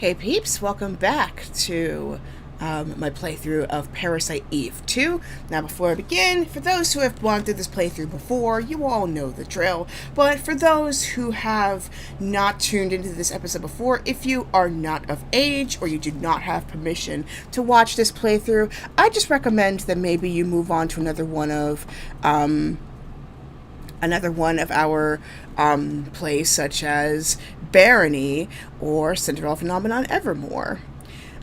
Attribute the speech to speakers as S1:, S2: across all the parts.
S1: Hey peeps, welcome back to my playthrough of Parasite Eve II. Now before I begin, for those who have gone through this playthrough before, you all know the drill. But for those who have not tuned into this episode before, if you are not of age or you do not have permission to watch this playthrough, I just recommend that maybe you move on to another one of our plays, such as Barony or Cinderella Phenomenon Evermore.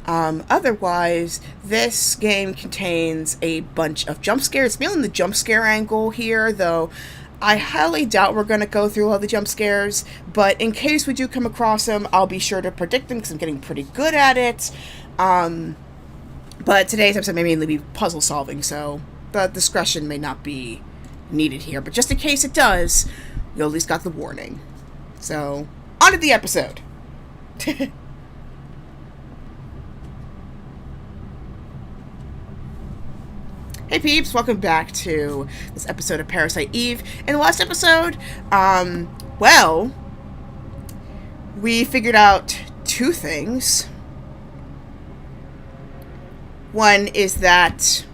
S1: Otherwise, this game contains a bunch of jump scares. It's mainly the jump scare angle here, though I highly doubt we're going to go through all the jump scares, but in case we do come across them, I'll be sure to predict them because I'm getting pretty good at it. But today's episode may mainly be puzzle solving, so the discretion may not be needed here, but just in case it does, you at least got the warning. So, on to the episode. Hey peeps, welcome back to this episode of Parasite Eve. In the last episode, we figured out two things. One is that,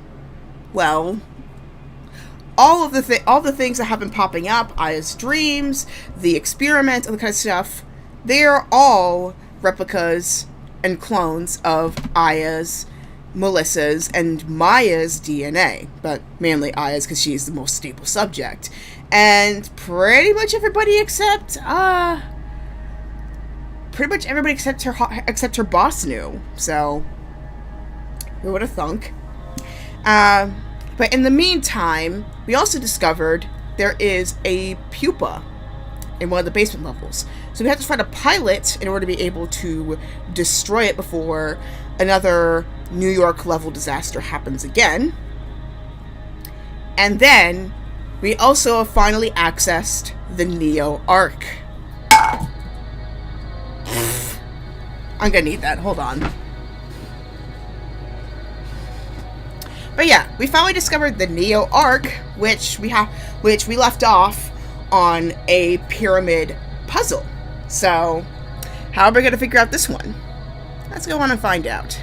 S1: all the things that have been popping up, Aya's dreams, the experiment, all the kind of stuff, they are all replicas and clones of Aya's, Melissa's, and Maya's DNA, but mainly Aya's because she's the most stable subject. And pretty much everybody except her except her boss knew. So who would have thunk? But in the meantime, we also discovered there is a pupa in one of the basement levels. So we have to find a pilot in order to be able to destroy it before another New York level disaster happens again. And then we also have finally accessed the Neo Ark. I'm gonna need that. Hold on. But yeah, we finally discovered the Neo Ark, which we left off on a pyramid puzzle. So, how are we going to figure out this one? Let's go on and find out.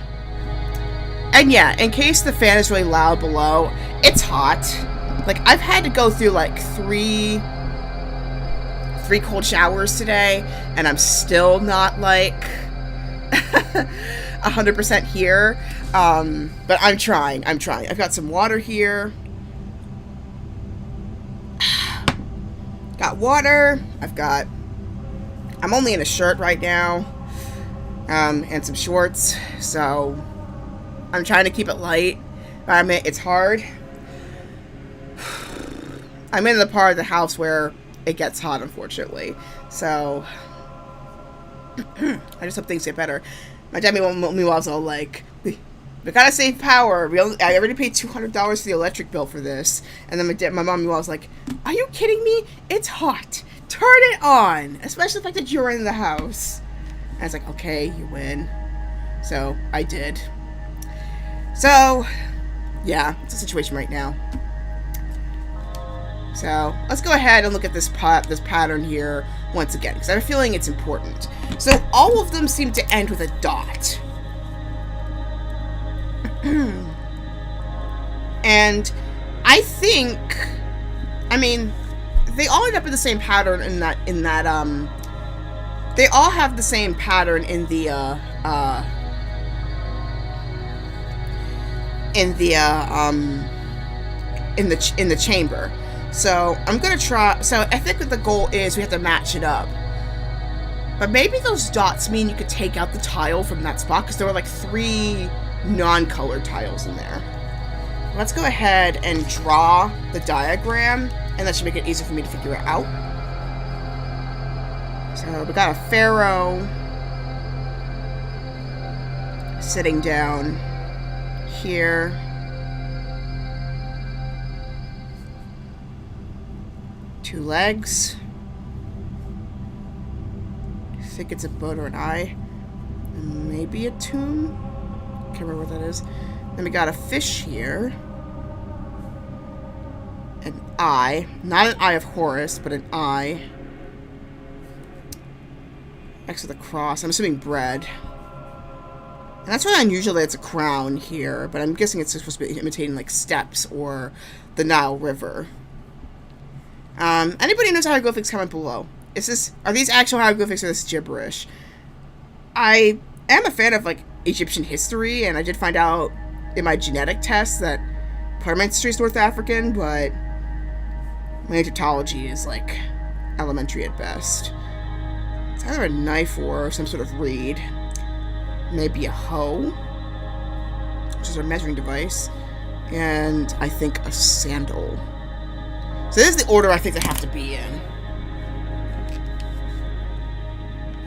S1: And yeah, in case the fan is really loud below, it's hot. Like, I've had to go through like three cold showers today, and I'm still not like 100% here. But I'm trying. I've got some water here. Got water. I'm only in a shirt right now. And some shorts. So, I'm trying to keep it light. I mean, it's hard. I'm in the part of the house where it gets hot, unfortunately. So, I just hope things get better. My dad meanwhile was all like, we gotta save power. I already paid $200 for the electric bill for this. And then my mom was like, are you kidding me? It's hot. Turn it on. Especially the fact that you're in the house. And I was like, okay, you win. So, I did. So, yeah, it's a situation right now. So, let's go ahead and look at this pattern here once again, because I have a feeling it's important. So, all of them seem to end with a dot. And I think, they all end up in the same pattern they all have the same pattern in the chamber. So I'm gonna try. So I think that the goal is we have to match it up. But maybe those dots mean you could take out the tile from that spot, because there were like 3 non-colored tiles in there. Let's go ahead and draw the diagram, and that should make it easier for me to figure it out. So we got a pharaoh sitting down here. Two legs. I think it's a boat or an eye. Maybe a tomb. Can't remember what that is. Then we got a fish here. An eye. Not an eye of Horus, but an eye. Next to the cross. I'm assuming bread. And that's really unusual that it's a crown here, but I'm guessing it's supposed to be imitating, like, steps or the Nile River. Anybody knows hieroglyphics, comment below. Are these actual hieroglyphics or this gibberish? I am a fan of, like, Egyptian history, and I did find out in my genetic test that part of my history is North African, but my Egyptology is, like, elementary at best. It's either a knife or some sort of reed. Maybe a hoe, which is a measuring device, and I think a sandal. So this is the order I think they have to be in.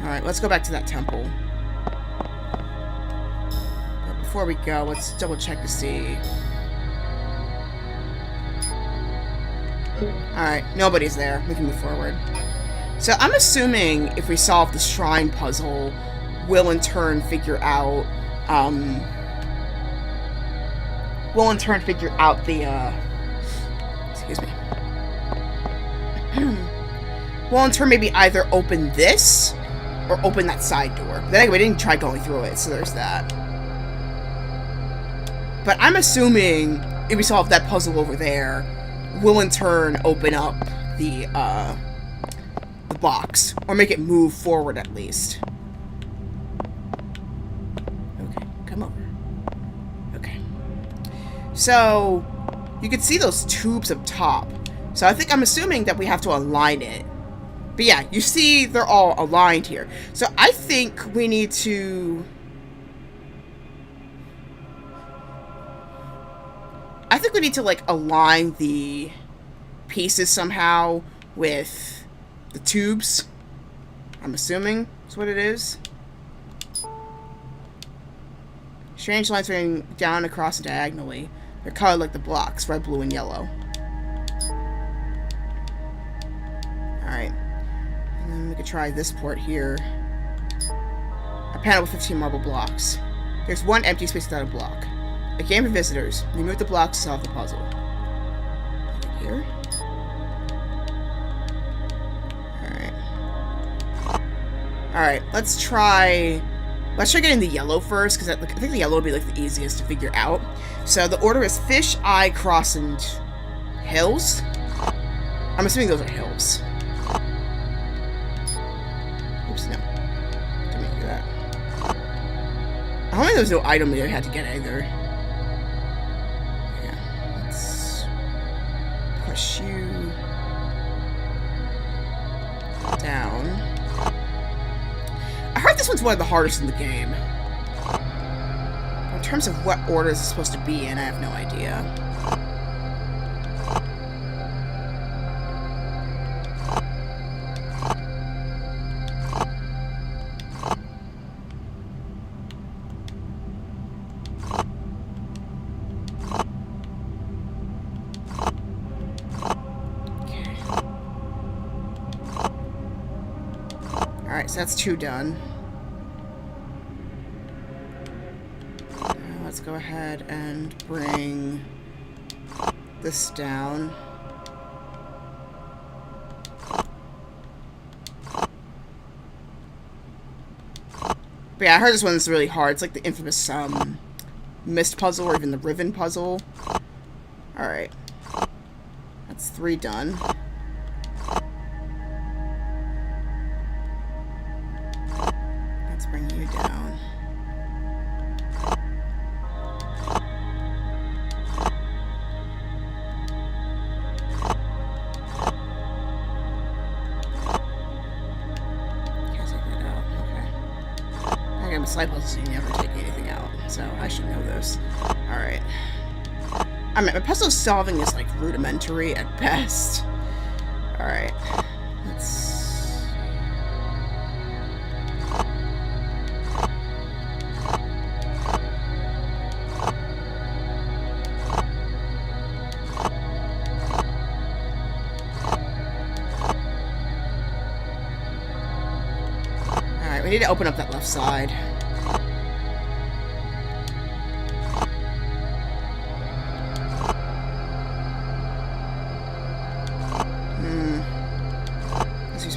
S1: Alright, let's go back to that temple. But before we go, let's double check to see. Alright, nobody's there. We can move forward. So I'm assuming if we solve the shrine puzzle, we'll in turn figure out the excuse me. We'll in turn maybe either open this or open that side door. Then again, we didn't try going through it, so there's that. But I'm assuming if we solve that puzzle over there, we'll in turn open up the box, or make it move forward at least. Okay, come over. Okay. So, you can see those tubes up top. So I'm assuming that we have to align it. But yeah, you see they're all aligned here. So I think we need to... like, align the pieces somehow with the tubes. I'm assuming that's what it is. Strange lines running down across and diagonally. They're colored like the blocks, red, blue, and yellow. Alright. And then we could try this port here. A panel with 15 marble blocks. There's one empty space without a block. A game for visitors. Remove the blocks to solve the puzzle. Over here. Alright, let's try getting the yellow first, because I think the yellow would be, like, the easiest to figure out. So the order is fish, eye, cross, and hills. I'm assuming those are hills. Oops, no. Didn't do that. I don't think there was no item that I had to get either. Yeah, let's push you down. I heard this one's one of the hardest in the game. In terms of what order it's supposed to be in, I have no idea. Alright, so that's 2 done. Let's go ahead and bring this down. But yeah, I heard this one's really hard. It's like the infamous mist puzzle, or even the ribbon puzzle. Alright. That's 3 done. Let's bring you down. Slide puzzles, you never take anything out, so I should know this. Alright. I mean, my puzzle solving is, like, rudimentary at best. Alright. Let's... Alright, we need to open up that left side.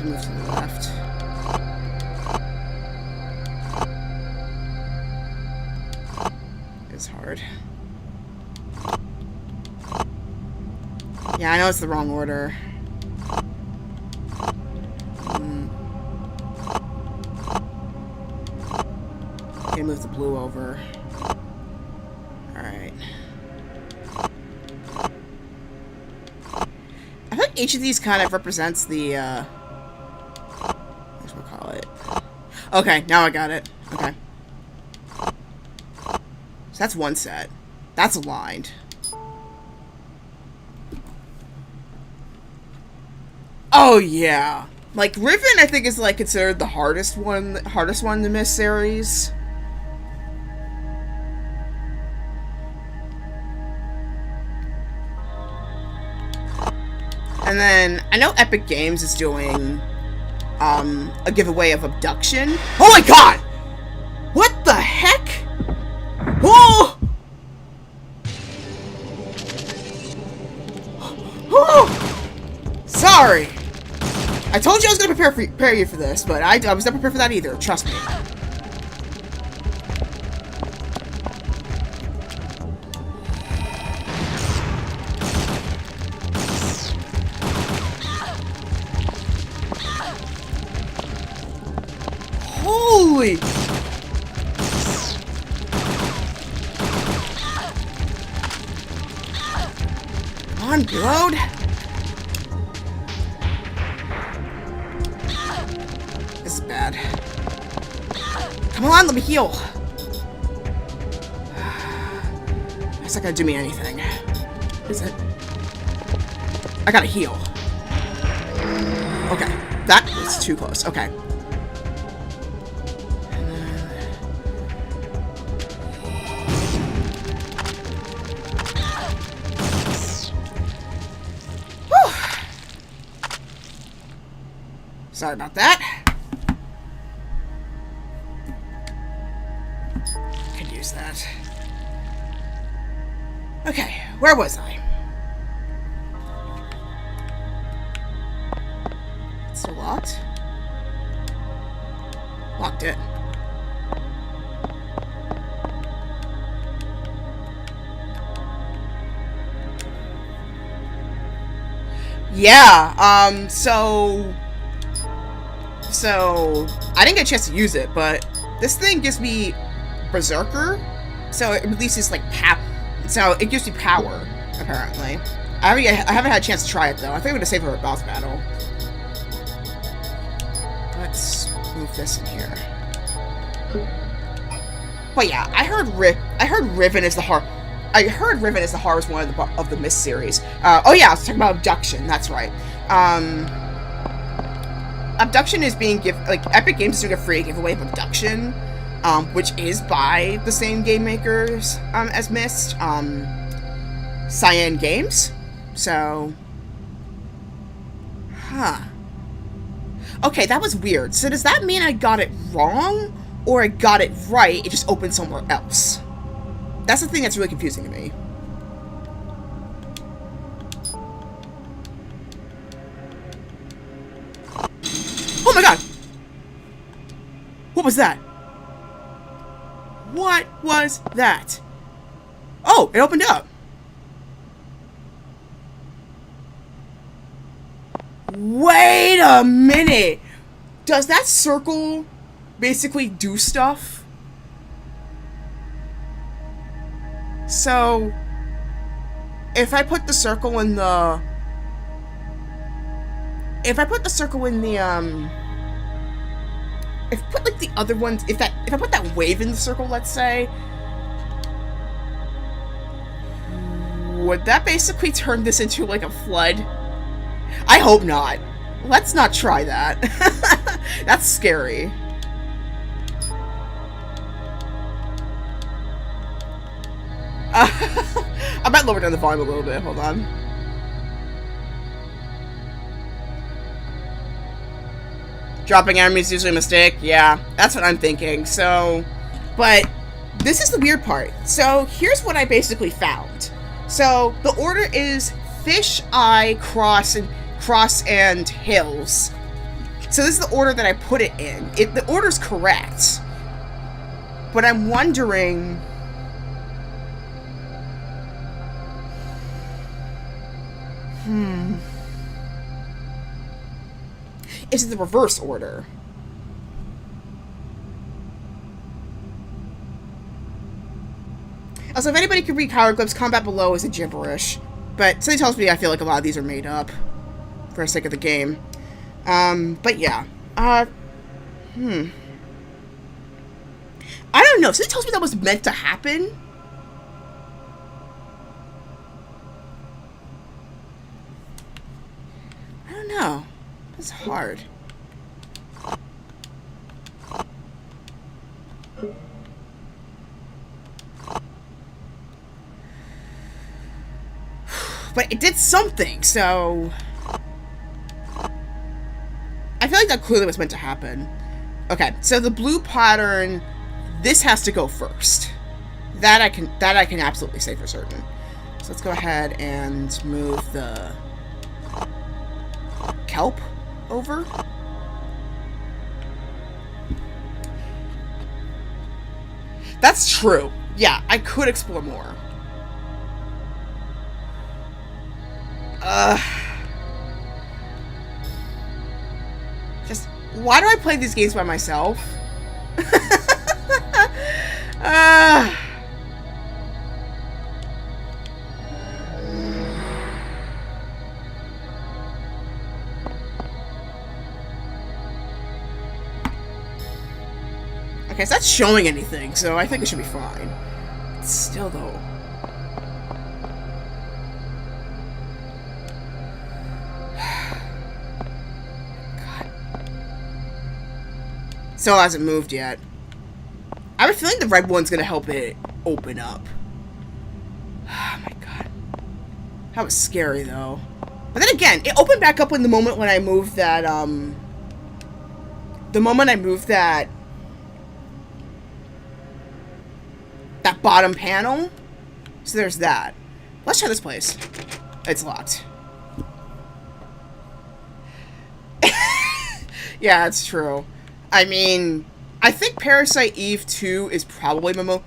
S1: Move to the left. hard. Yeah, I know it's the wrong order. Okay, move the blue over. Alright. I think each of these kind of represents the, what should we call it? Okay, now I got it. Okay. So that's one set. That's aligned. Oh yeah. Like Riven I think is like considered the hardest one in the Mist series. And then I know Epic Games is doing a giveaway of Abduction. Oh my god! What the heck? Oh! Oh! Sorry. I told you I was going to prepare you for this, but I was not prepared for that either. Trust me. Holy! Come on, reload. This is bad. Come on, let me heal. That's not gonna do me anything. Is it? I gotta heal. Okay, that was too close. Okay. Sorry about that. Could use that. Okay, where was I? It's still locked? Locked it. Yeah, So, I didn't get a chance to use it, but this thing gives me Berserker, so it releases, like, so it gives me power, apparently. I haven't had a chance to try it, though. I think I'm going to save it for a boss battle. Let's move this in here. But yeah, I heard Riven is the hardest one of the Mist series. Oh yeah, I was talking about Abduction, that's right. Abduction is being Epic Games is doing a free giveaway of Abduction, which is by the same game makers as Mist, Cyan Games. So, okay, that was weird. So does that mean I got it wrong, or I got it right? It just opened somewhere else. That's the thing that's really confusing to me. Oh my god! What was that? What was that? Oh, it opened up. Wait a minute! Does that circle basically do stuff? So, if I put the circle in the... If I put the other ones, if I put that wave in the circle, let's say, would that basically turn this into like a flood? I hope not. Let's not try that. That's scary. I might lower down the volume a little bit. Hold on. Dropping enemies is usually a mistake. Yeah, that's what I'm thinking. So, but this is the weird part. So here's what I basically found. So the order is fish, eye, cross, and hills. So this is the order that I put it in. The order's correct. But I'm wondering... Is it the reverse order? Also, if anybody could read hieroglyphs, comment below is a gibberish. But something tells me I feel like a lot of these are made up for the sake of the game. But yeah. I don't know. Something tells me that was meant to happen. I don't know. It's hard. But it did something, so I feel like that clearly was meant to happen. Okay, so the blue pattern, this has to go first. That I can absolutely say for certain. So let's go ahead and move the kelp over. That's true. Yeah, I could explore more. Just, why do I play these games by myself? Okay, it's not showing anything, so I think it should be fine. Still, though. Still hasn't moved yet. I have a feeling the red one's gonna help it open up. Oh my god. That was scary, though. But then again, it opened back up in the moment when I moved that, the moment I moved that bottom panel. So there's that. Let's try this place. It's locked. Yeah, it's true. I mean, I think Parasite Eve II is probably my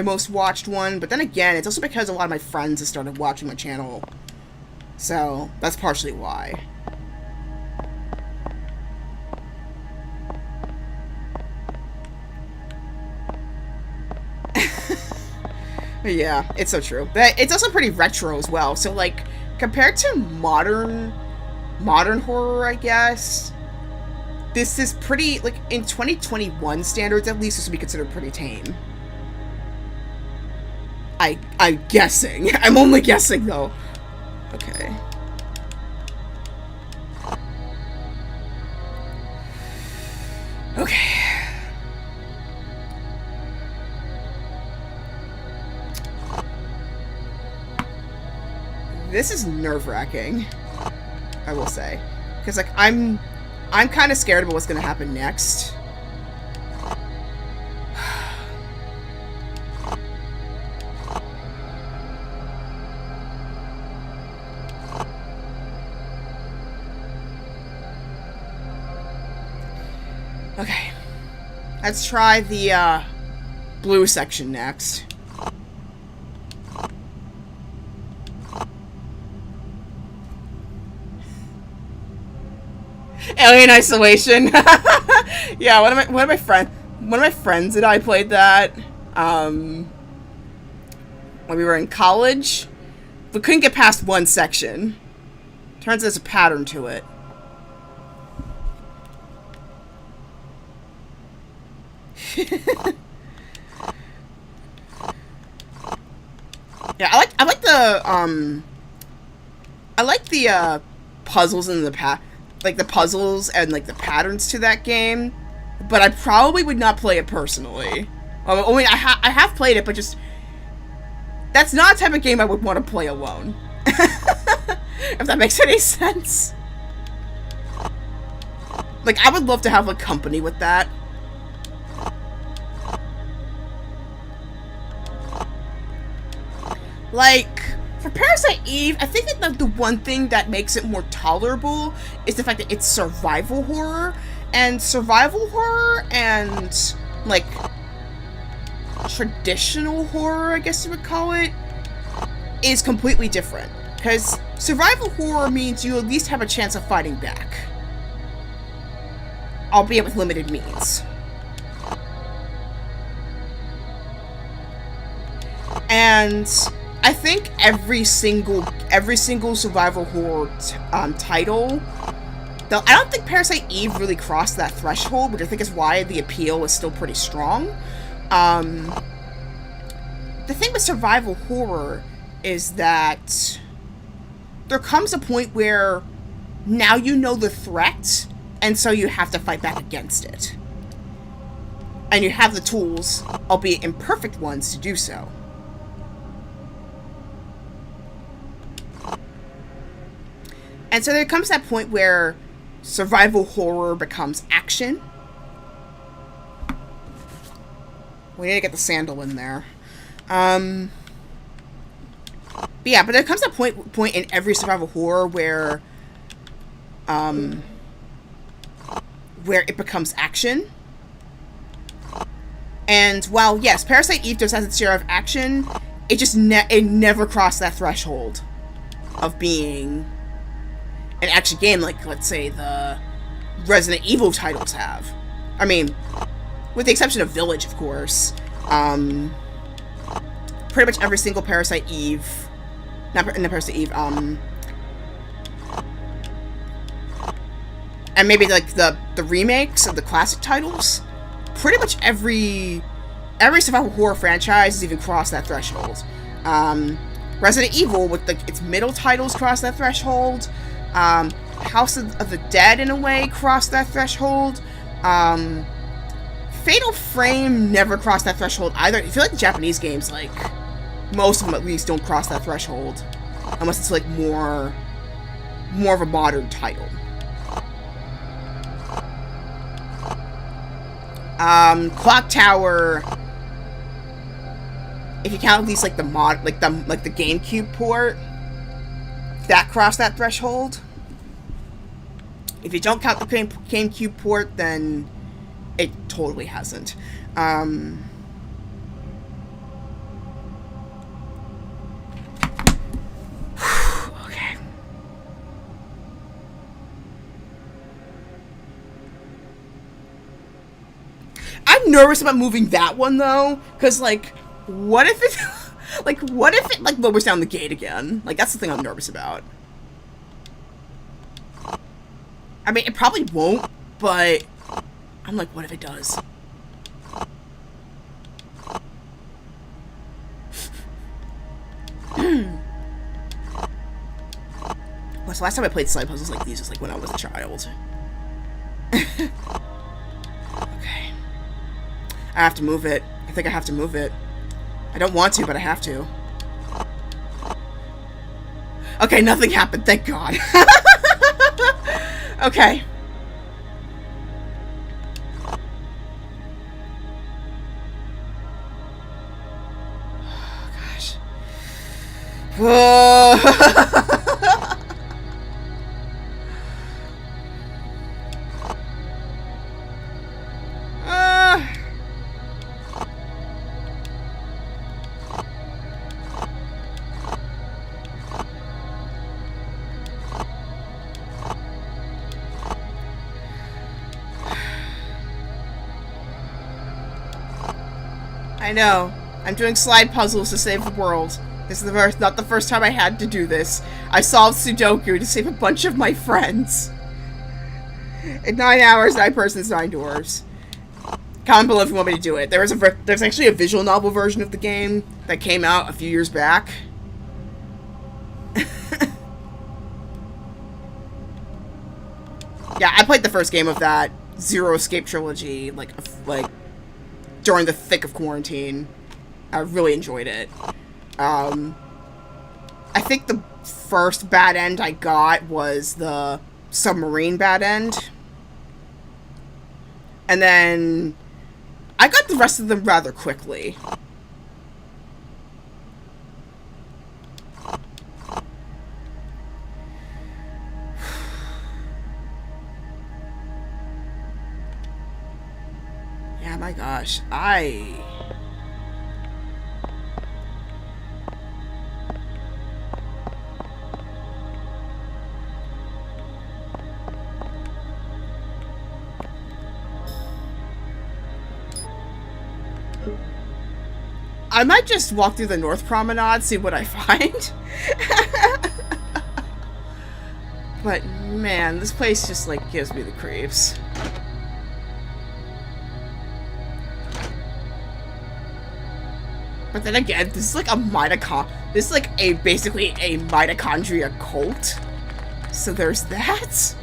S1: most watched one, but then again, it's also because a lot of my friends have started watching my channel. So, that's partially why. Yeah, it's so true. But it's also pretty retro as well. So, like, compared to modern horror, I guess, this is pretty, like, in 2021 standards, at least, this would be considered pretty tame. I'm guessing. I'm only guessing, though. Okay. Okay. This is nerve-wracking, I will say. Because, like, I'm kind of scared about what's going to happen next. Okay. Let's try the, blue section next. Alien Isolation. Yeah, one of my friends and I played that when we were in college. We couldn't get past one section. Turns out there's a pattern to it. Yeah, I like the puzzles in the like the puzzles and like the patterns to that game, but I probably would not play it personally. I mean, I have played it, but just that's not a type of game I would want to play alone. If that makes any sense. Like, I would love to have a company with that. Like, for Parasite Eve, I think that the one thing that makes it more tolerable is the fact that it's survival horror. And survival horror and, like, traditional horror, I guess you would call it, is completely different. Because Survival horror means you at least have a chance of fighting back, albeit with limited means. And I think every single survival horror title, though I don't think Parasite Eve really crossed that threshold, which I think is why the appeal is still pretty strong. The thing with survival horror is that there comes a point where now you know the threat, and so you have to fight back against it. And you have the tools, albeit imperfect ones, to do so. And so there comes that point where survival horror becomes action. We need to get the sandal in there. But yeah, but there comes a point in every survival horror where it becomes action. And while, yes, Parasite Eve does have its share of action, it just it never crossed that threshold of being an action game like, let's say, the Resident Evil titles have. I mean, with the exception of Village, of course. Pretty much every single Parasite Eve... Not Parasite Eve, and maybe, like, the remakes of the classic titles. Pretty much every survival horror franchise has even crossed that threshold. Resident Evil, with its middle titles, crossed that threshold. House of the Dead, in a way, crossed that threshold. Fatal Frame never crossed that threshold either. I feel like the Japanese games, like, most of them at least, don't cross that threshold. Unless it's, like, more of a modern title. Clock Tower, if you count at least, like, the GameCube port, that crossed that threshold. If you don't count the GameCube port, then it totally hasn't. Okay. I'm nervous about moving that one, though, because, like, what if it... what if it lowers down the gate again? Like, that's the thing I'm nervous about. I mean, it probably won't, but I'm like, what if it does? Well, so last time I played slide puzzles like these was, like, when I was a child. Okay. I have to move it. I think I have to move it. I don't want to, but I have to. Okay, nothing happened, thank God. Okay. Oh, gosh. I know. I'm doing slide puzzles to save the world. This is not the first time I had to do this. I solved Sudoku to save a bunch of my friends. In 9 hours, 9 persons, 9 doors. Comment below if you want me to do it. There's actually a visual novel version of the game that came out a few years back. Yeah, I played the first game of that Zero Escape trilogy, like during the thick of quarantine. I really enjoyed it. I think the first bad end I got was the submarine bad end. And then I got the rest of them rather quickly. Yeah, my gosh. I might just walk through the North Promenade, see what I find. But, man, this place just, like, gives me the creeps. But then again, this is like this is like basically a mitochondria cult. So there's that.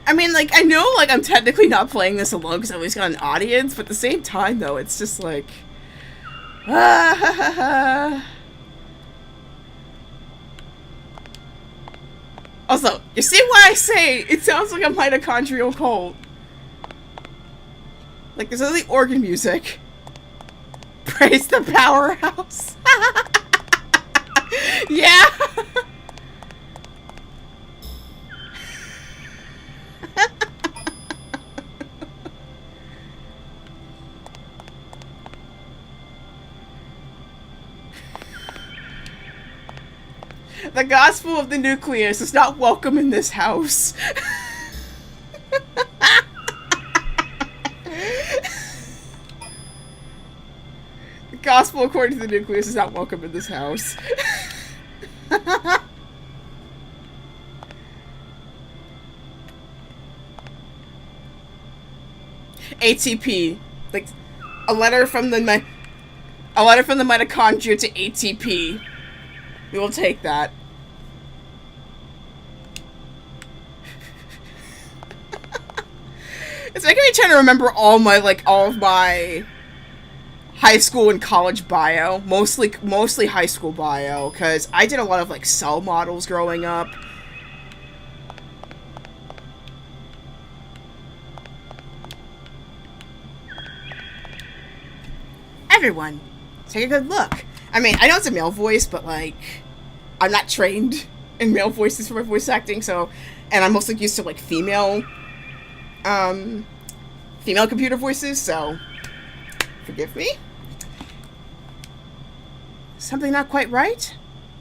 S1: I mean, like, I know, like, I'm technically not playing this alone because I've always got an audience, but at the same time, though, it's just like... Also, you see why I say it sounds like a mitochondrial cult? Like, there's only organ music. Praise the powerhouse. Yeah! The gospel of the nucleus is not welcome in this house. The gospel according to the nucleus is not welcome in this house. ATP, like a letter from the mitochondria to ATP. We will take that. It's making me trying to remember all of my high school and college bio, mostly high school bio, because I did a lot of like cell models growing up. Everyone, take a good look. I mean, I know it's a male voice, but like, I'm not trained in male voices for my voice acting, so, and I'm mostly used to like female computer voices, so forgive me. Something not quite right?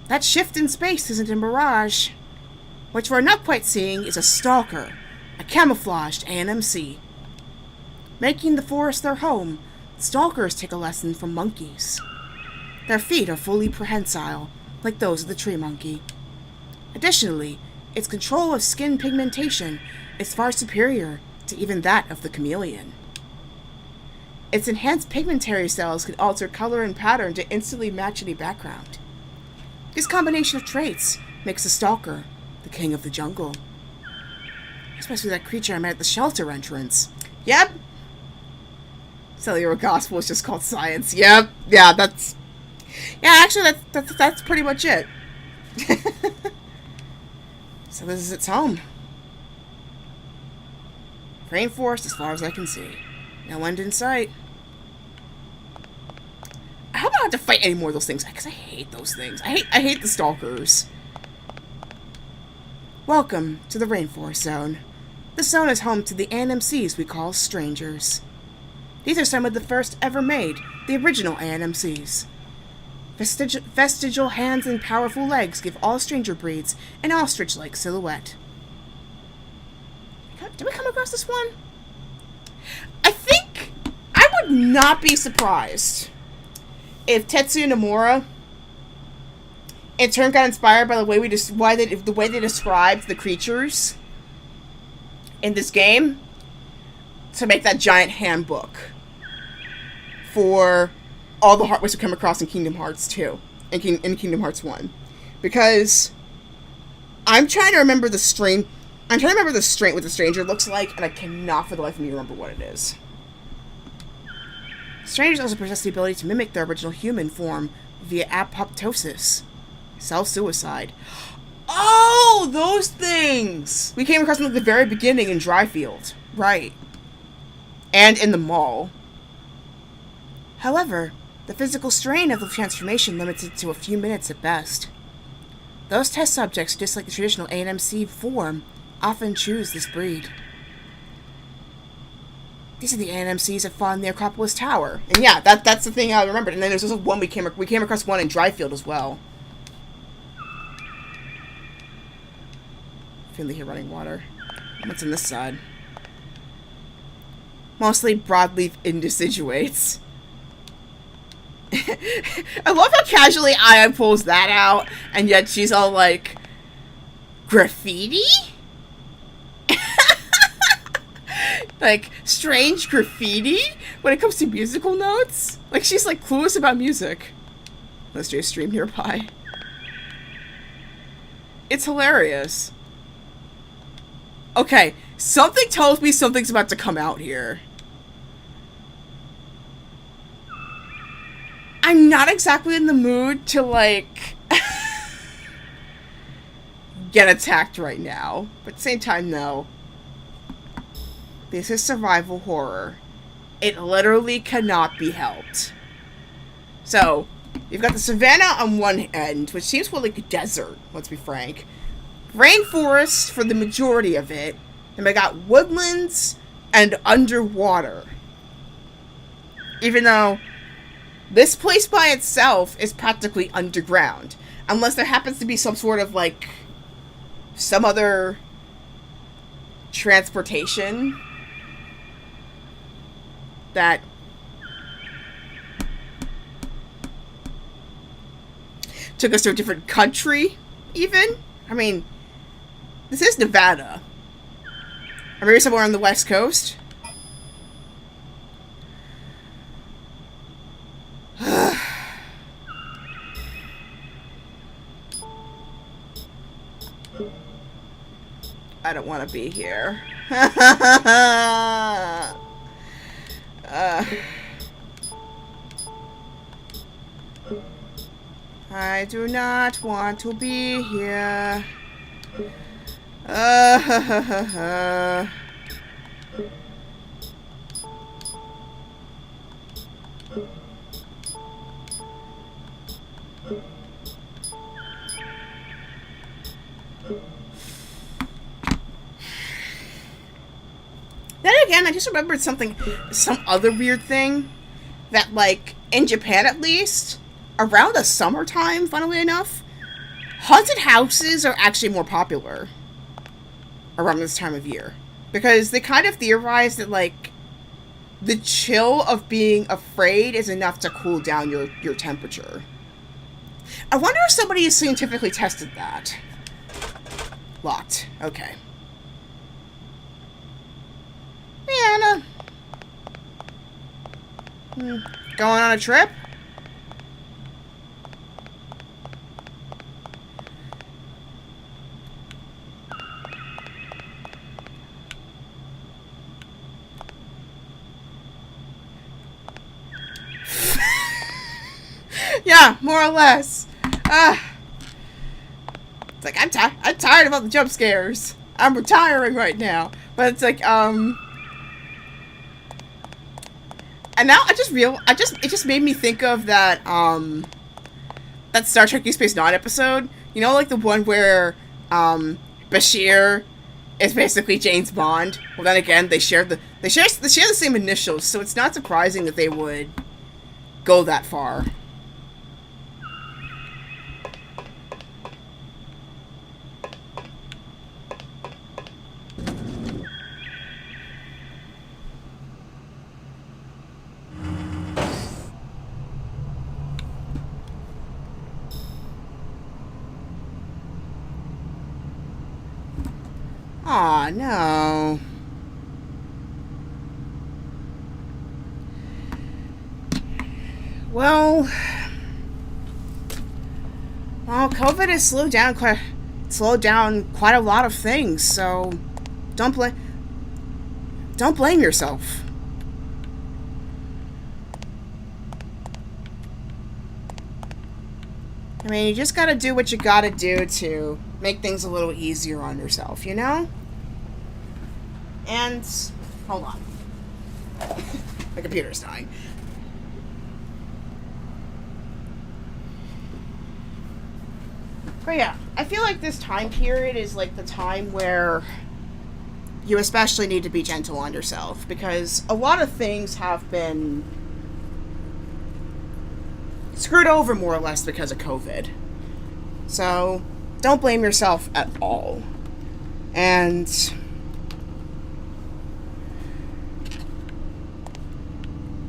S1: That shift in space isn't a mirage. What you are not quite seeing is a stalker, a camouflaged ANMC. Making the forest their home, stalkers take a lesson from monkeys. Their feet are fully prehensile, like those of the tree monkey. Additionally, its control of skin pigmentation is far superior to even that of the chameleon. Its enhanced pigmentary cells can alter color and pattern to instantly match any background. This combination of traits makes the stalker the king of the jungle. Especially that creature I met at the shelter entrance. Yep. Cellular gospel is just called science. Yep. Yeah, that's... Yeah, actually, that's pretty much it. So this is its home. Rainforest as far as I can see. No end in sight. I hope I don't have to fight any more of those things, because I hate those things. I hate the stalkers. Welcome to the Rainforest Zone. This zone is home to the ANMCs we call strangers. These are some of the first ever made, the original ANMCs. Vestigial hands and powerful legs give all stranger breeds an ostrich-like silhouette. Did we come across this one? I think I would not be surprised if Tetsuya Nomura in turn got inspired by the way they described the creatures in this game to make that giant handbook for all the Heartways we come across in Kingdom Hearts 2 and in Kingdom Hearts 1. Because I'm trying to remember what the stranger looks like, and I cannot for the life of me remember what it is. Strangers also possess the ability to mimic their original human form via apoptosis, self-suicide. Oh, those things! We came across them at the very beginning in Dryfield. Right. And in the mall. However, the physical strain of the transformation limits it to a few minutes at best. Those test subjects, just like the traditional ANMC form, often choose this breed. These are the ANMCs that fought in the Acropolis Tower. And yeah, that's the thing I remembered. And then there's also one we came across one in Dryfield as well. Feel like you're running water. What's on this side? Mostly broadleaf indeciduates. I love how casually Aya pulls that out, and yet she's all like, graffiti? Like, strange graffiti when it comes to musical notes? Like, she's like clueless about music. Let's do a stream nearby. It's hilarious. Okay, something tells me something's about to come out here. I'm not exactly in the mood to, like, get attacked right now. But at the same time, no. This is survival horror. It literally cannot be helped. So, you've got the savannah on one end, which seems more like a desert, let's be frank. Rainforest for the majority of it. And we got woodlands and underwater. Even though this place by itself is practically underground. Unless there happens to be some sort of, like, some other transportation that took us to a different country, even. I mean, this is Nevada. Or maybe somewhere on the West Coast. I don't want to be here. I do not want to be here. Then again, I just remembered some other weird thing that, like, in Japan at least, around the summertime, funnily enough, haunted houses are actually more popular around this time of year. Because they kind of theorize that, like, the chill of being afraid is enough to cool down your temperature. I wonder if somebody has scientifically tested that. Locked. Okay. Anna. Going on a trip? Yeah, more or less. It's like, I'm tired of all the jump scares. I'm retiring right now. But it's like, and now it just made me think of that, that Star Trek Deep Space Nine episode. You know, like the one where, Bashir is basically James Bond. Well, then again, they share the same initials, so it's not surprising that they would go that far. Aw, no. Well, COVID has slowed down quite a lot of things, so don't blame yourself. I mean, you just gotta do what you gotta do to make things a little easier on yourself, you know? And, hold on. My computer's dying. But yeah, I feel like this time period is like the time where you especially need to be gentle on yourself, because a lot of things have been screwed over more or less because of COVID. So don't blame yourself at all. And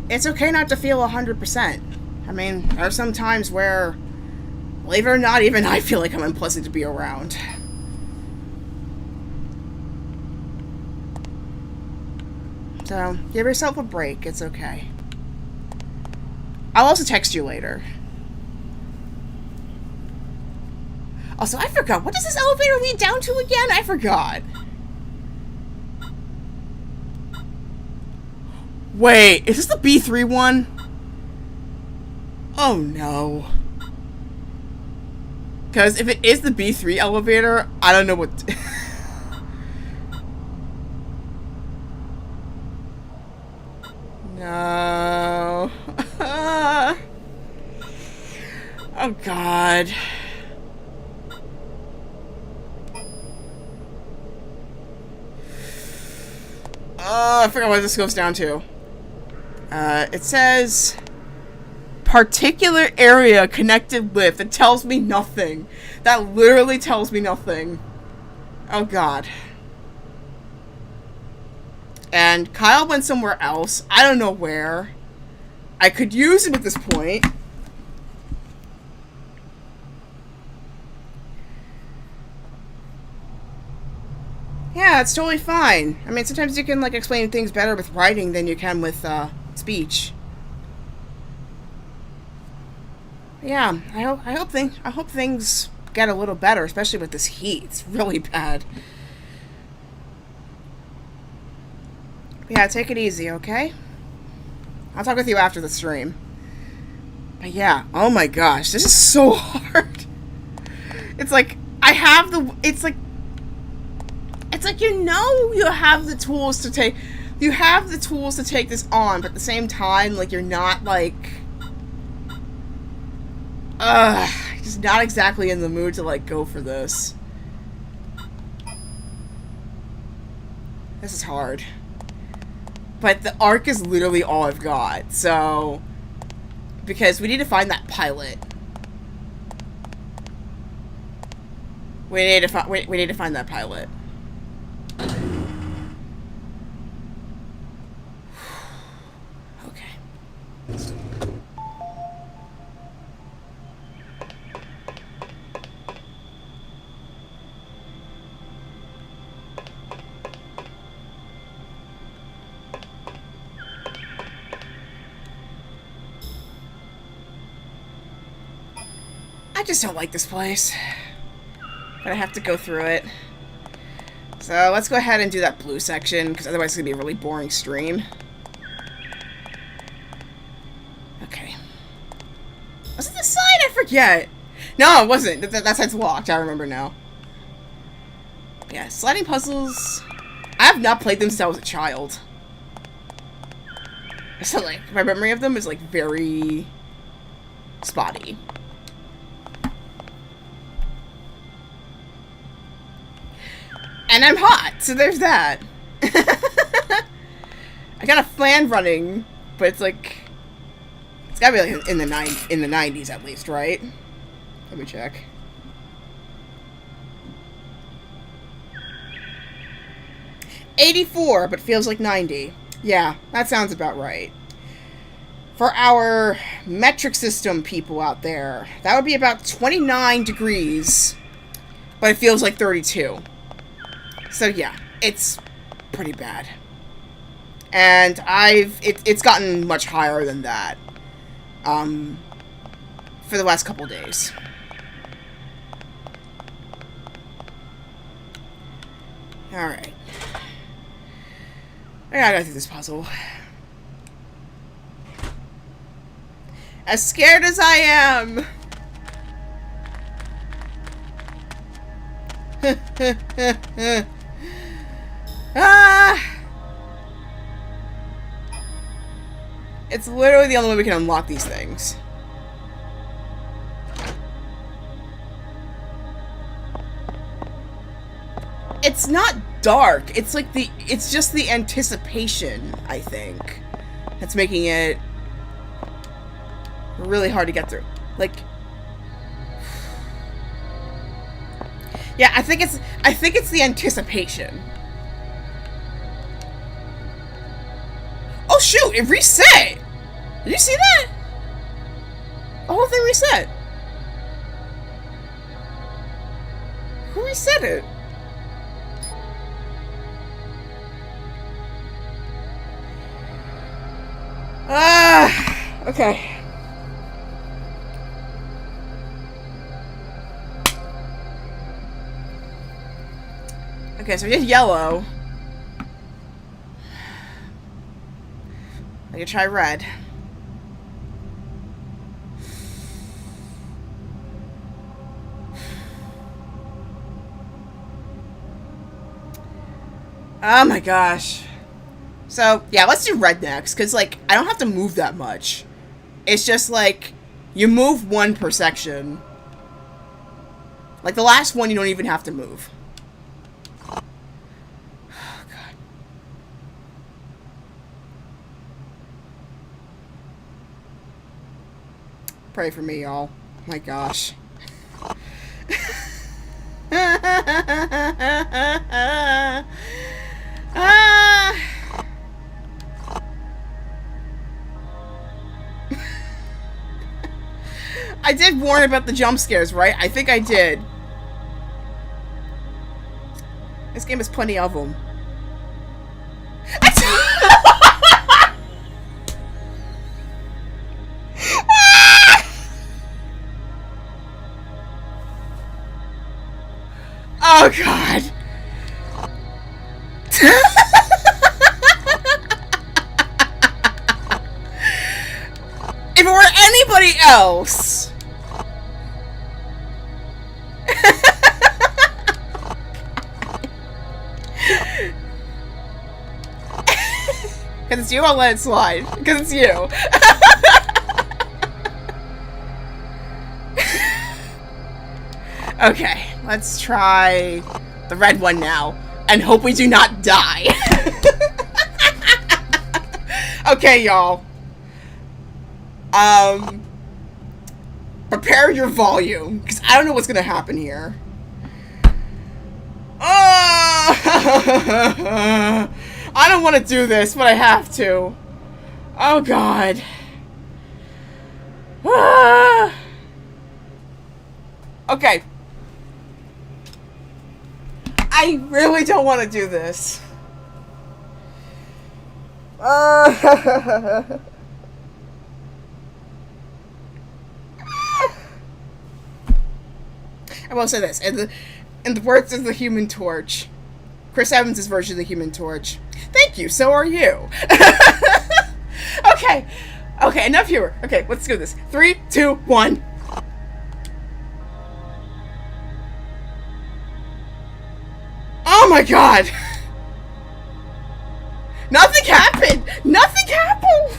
S1: it's okay not to feel 100%. I mean, there are some times where, believe it or not, even I feel like I'm unpleasant to be around. So, give yourself a break. It's okay. I'll also text you later. Also, I forgot. What does this elevator lead down to again? I forgot. Wait, is this the B3 one? Oh no. Because if it is the B3 elevator, I don't know what... No. Oh god. I forgot what this goes down to. It says particular area connected with. It tells me nothing. That literally tells me nothing. Oh god. And Kyle went somewhere else. I don't know where. I could use him at this point. Yeah, it's totally fine. I mean, sometimes you can, like, explain things better with writing than you can with, speech. Yeah, I hope things get a little better, especially with this heat. It's really bad. But yeah, take it easy, okay? I'll talk with you after the stream. But yeah, oh my gosh, this is so hard. It's like, it's like you have the tools to take, this on, but at the same time, like, you're not, like, just not exactly in the mood to, like, go for this. This is hard. But the Ark is literally all I've got, so... Because we need to find that pilot. We need to find that pilot. Okay. I just don't like this place. But I have to go through it. So let's go ahead and do that blue section, because otherwise it's going to be a really boring stream. Okay. Was it this side? I forget. No, it wasn't. That side's locked. I remember now. Yeah, sliding puzzles. I have not played them since I was a child. So, like, my memory of them is, like, very spotty. And I'm hot, so there's that. I got a fan running, but it's like, it's gotta be like in the 90s at least, right? Let me check. '84, but feels like 90. Yeah, that sounds about right. For our metric system people out there, that would be about 29 degrees, but it feels like 32. So yeah, it's pretty bad. And it's gotten much higher than that, for the last couple days. Alright. I gotta go through this puzzle. As scared as I am! It's literally the only way we can unlock these things. It's not dark. It's like it's just the anticipation, I think, that's making it really hard to get through. Like, yeah, I think it's the anticipation. Oh shoot, it reset! Did you see that? The whole thing reset. Who reset it? Okay. Okay, so we did yellow. I can try red. Oh my gosh. So, yeah, let's do red next, because, like, I don't have to move that much. It's just, like, you move one per section. Like, the last one, you don't even have to move. Oh, God. Pray for me, y'all. My gosh. I did warn about the jump scares, right? I think I did. This game has plenty of them. Oh, God. If it were anybody else... Because it's you, I'll let it slide. Because it's you. Okay, let's try the red one now. And hope we do not die. Okay, y'all. Prepare your volume. Because I don't know what's going to happen here. Oh! I don't want to do this, but I have to. Oh, God. Okay. I really don't want to do this. I will say this. In the words of the Human Torch, Chris Evans' version of the Human Torch. Thank you, so are you. Okay. Okay, enough here. Okay, let's do this. 3, 2, 1. Oh my God! Nothing happened! Nothing happened!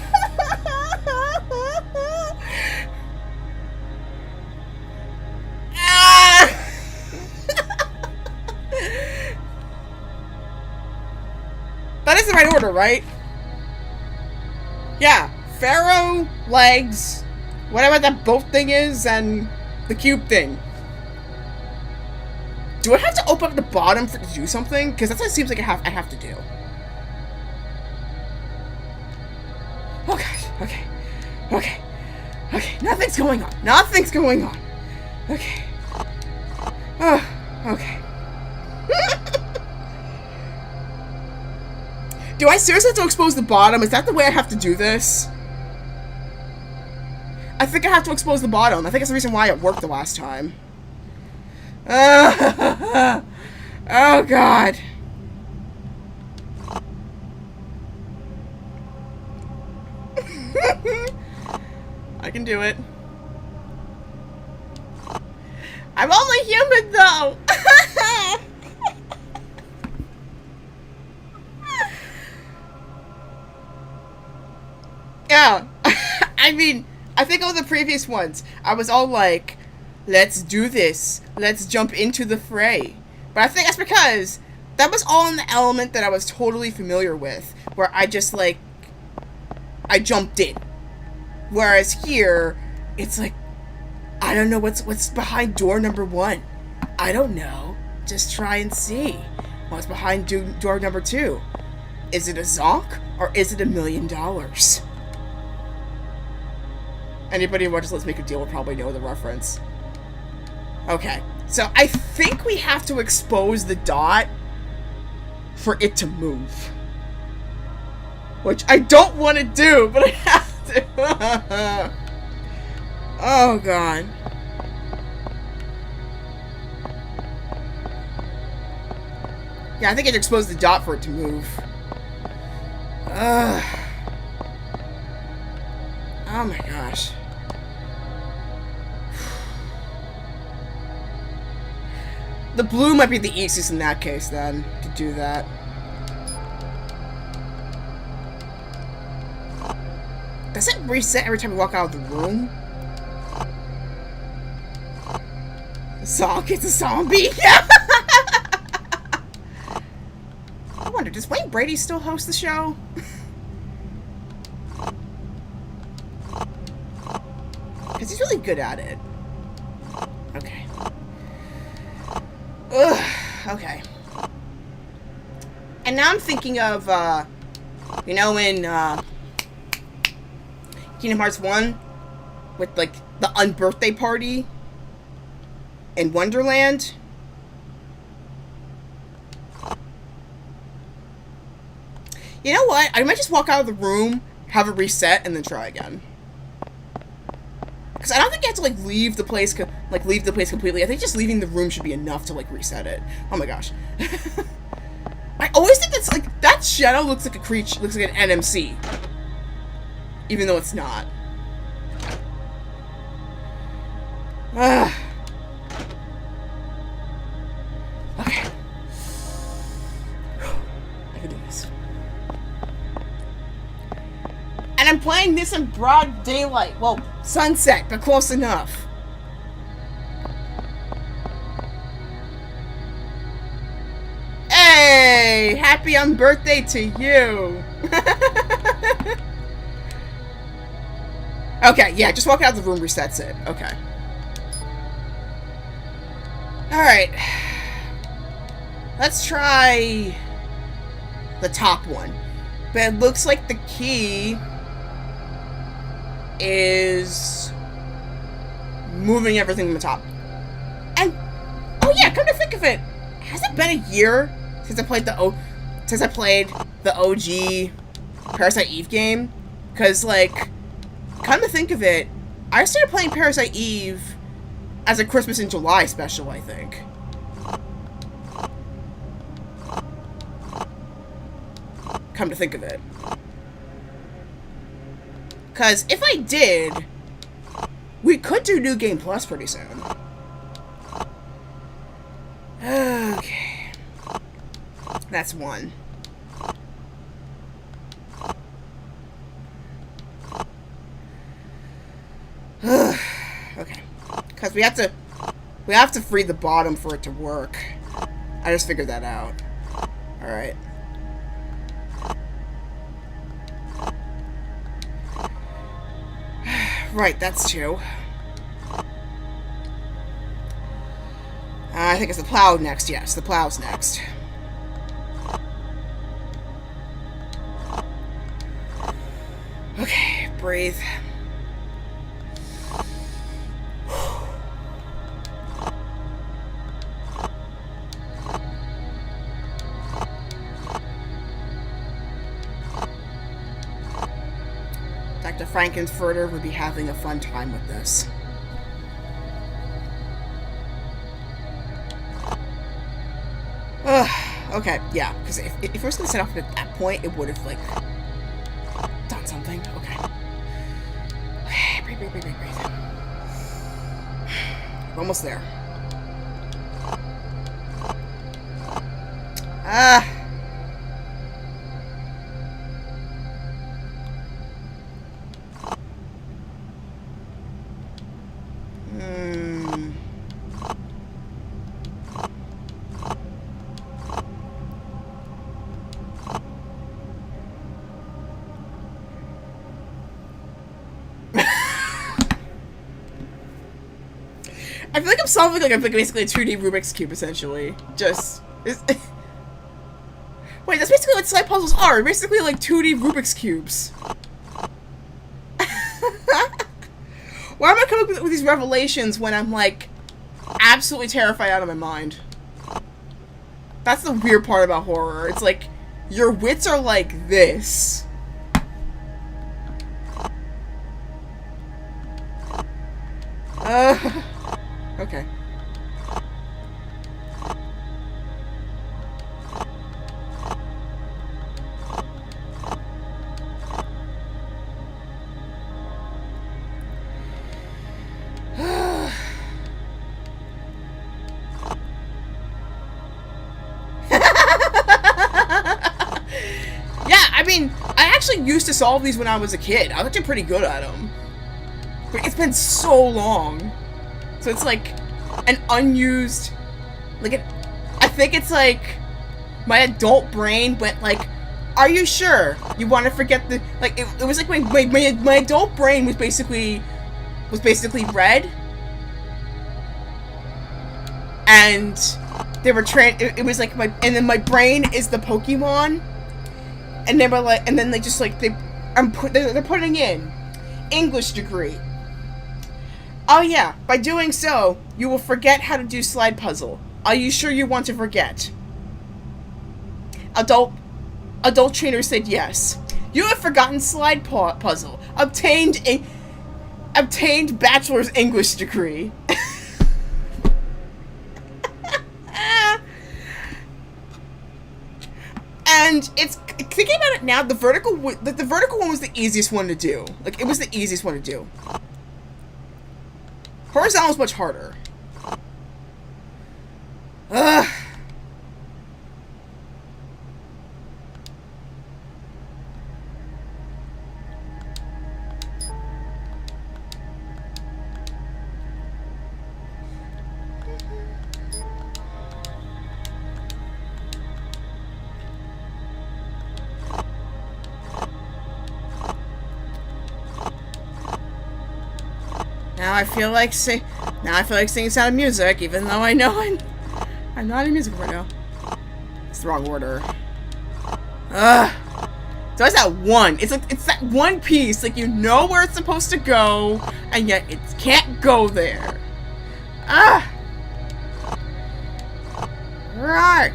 S1: That is the right order, right? Yeah. Pharaoh, legs, whatever that boat thing is, and the cube thing. Do I have to open up the bottom to do something? Because that's what it seems like I have to do. Oh gosh. Okay. Okay. Okay. Nothing's going on. Nothing's going on. Okay. Oh. Okay. Do I seriously have to expose the bottom? Is that the way I have to do this? I think I have to expose the bottom. I think that's the reason why it worked the last time. Oh, God. I can do it. I'm only human, though. Yeah. I mean, I think all the previous ones, I was all like, let's do this. Let's jump into the fray. But I think that's because that was all in the element that I was totally familiar with, where I just, like, I jumped in. Whereas here, it's like, I don't know what's behind door number 1. I don't know. Just try and see. What's behind door number 2? Is it a zonk, or is it $1 million? Anybody who watches Let's Make a Deal will probably know the reference. Okay, so I think we have to expose the dot for it to move. Which I don't want to do, but I have to. Oh, God. Yeah, I think I can expose the dot for it to move. Ugh. Oh my gosh. The blue might be the easiest in that case, then, to do that. Does it reset every time you walk out of the room? Zonk, it's a zombie! I wonder, does Wayne Brady still host the show? Because he's really good at it. Okay. Ugh, okay. And now I'm thinking of, you know, in, Kingdom Hearts 1, with, like, the unbirthday party in Wonderland. You know what? I might just walk out of the room, have it reset, and then try again. Because I don't think you have to, like, leave the place completely. I think just leaving the room should be enough to, like, reset it. Oh my gosh. I always think that's, like, that shadow looks like a creature, looks like an NMC. Even though it's not. Ugh. Okay. I can do this. And I'm playing this in broad daylight. Well, sunset, but close enough. Hey! Happy unbirthday to you! Okay, yeah, just walk out of the room resets it. Okay. Alright. Let's try the top one. But it looks like the key is moving everything from the top. And, oh yeah, come to think of it, has it been a year since I played the OG Parasite Eve game? Because, like, come to think of it, I started playing Parasite Eve as a Christmas in July special, I think. Come to think of it. Because if I did, we could do New Game Plus pretty soon. Okay. That's one. Okay. Because we have to free the bottom for it to work. I just figured that out. Alright. Right, that's two. I think it's the plow next. Yes, the plow's next. Okay, breathe. Dr. Frankenfurter would be having a fun time with this. Okay, yeah, because if it was going to set off at that point, it would have, like, done something. Okay. Okay, breathe. We're almost there. solving like basically a 2D Rubik's Cube, essentially. Just... Wait, that's basically what slide puzzles are. Basically like 2D Rubik's Cubes. Why am I coming up with these revelations when I'm like absolutely terrified out of my mind? That's the weird part about horror. It's like your wits are like this. Okay. I actually used to solve these when I was a kid. I was actually pretty good at them. But it's been so long. So it's like an unused... I think it's like my adult brain went like, are you sure you want to forget the... Like, it was like my adult brain was basically red. And they were it was like and then my brain is the Pokemon. And they were like, and then they just like, they're putting in English degree. Oh yeah, by doing so, you will forget how to do slide puzzle. Are you sure you want to forget? Adult trainer said yes. You have forgotten slide puzzle. Obtained bachelor's English degree. And it's thinking about it now. The vertical one was the easiest one to do. Like, it was the easiest one to do. Horizontal is much harder. Ugh. Now I feel like singing Sound of Music, even though I know I'm not in music right now. It's the wrong order. Ugh. So it's that one. It's that one piece. Like, you know where it's supposed to go, and yet it can't go there. Ah. Right.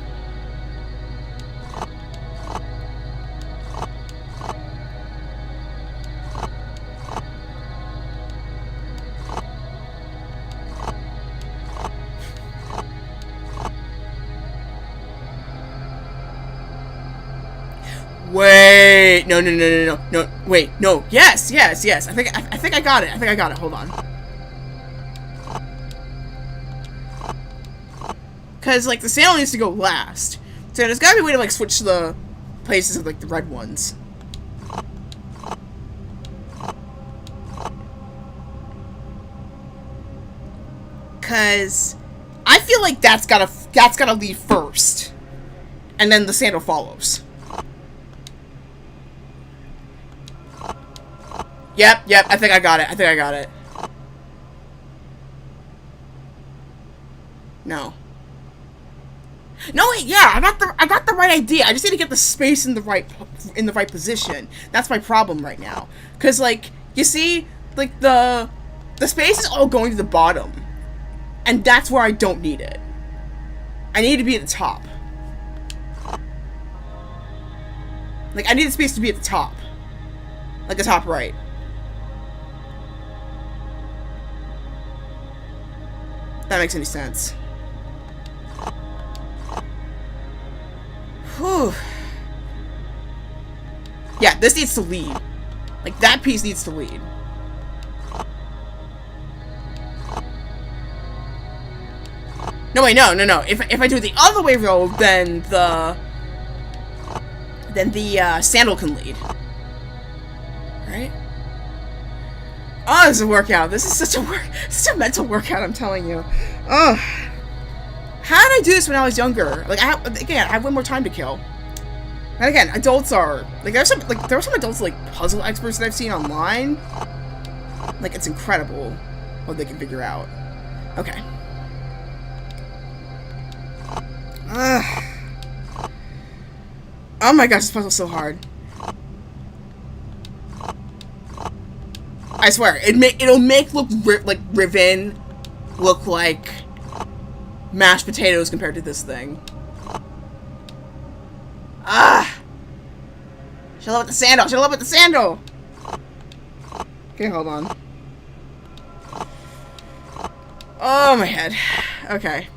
S1: Wait, no, wait, no, yes, I think I got it, hold on. Cause, like, the sandal needs to go last. So there's gotta be a way to, like, switch the places of, like, the red ones. Cause I feel like that's gotta lead first. And then the sandal follows. Yep, I think I got it. No, wait, yeah, I got the right idea. I just need to get the space in the right position. That's my problem right now. Cause, like, you see, like, the space is all going to the bottom. And that's where I don't need it. I need to be at the top. Like, I need the space to be at the top. Like, the top right. That makes any sense. Whew. Yeah, this needs to lead. Like, that piece needs to lead. No, wait, no. If I do it the other way road, then the sandal can lead. Right? Oh, this is a workout. This is such a mental workout, I'm telling you. Ugh. How did I do this when I was younger? Like, I have way more time to kill. And again, adults are like, there are some adults, like, puzzle experts that I've seen online. Like, it's incredible what they can figure out. Okay. Ugh. Oh my gosh, this puzzle's so hard. I swear, it'll make like Riven look like mashed potatoes compared to this thing. Ah! Shut up with the sandal! Shut up with the sandal! Okay, hold on. Oh, my head. Okay.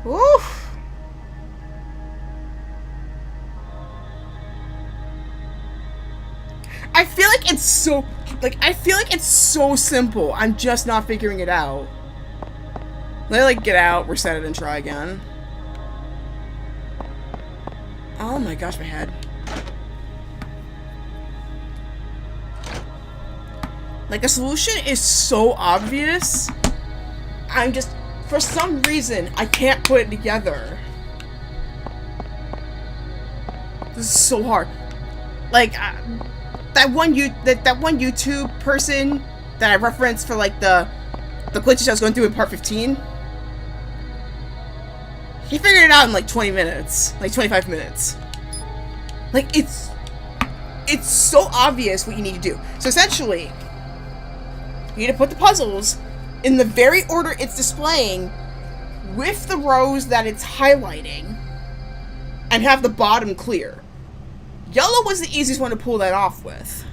S1: Oof. I feel like it's so, I feel like it's so simple. I'm just not figuring it out. Let me, get out, reset it, and try again. Oh my gosh, my head. The solution is so obvious. I'm just, for some reason, I can't put it together. This is so hard. That one YouTube person that I referenced for the glitches I was going through in part 15. He figured it out in 20 minutes, 25 minutes. It's so obvious what you need to do. So essentially, you need to put the puzzles in the very order it's displaying with the rows that it's highlighting and have the bottom clear. Yellow was the easiest one to pull that off with.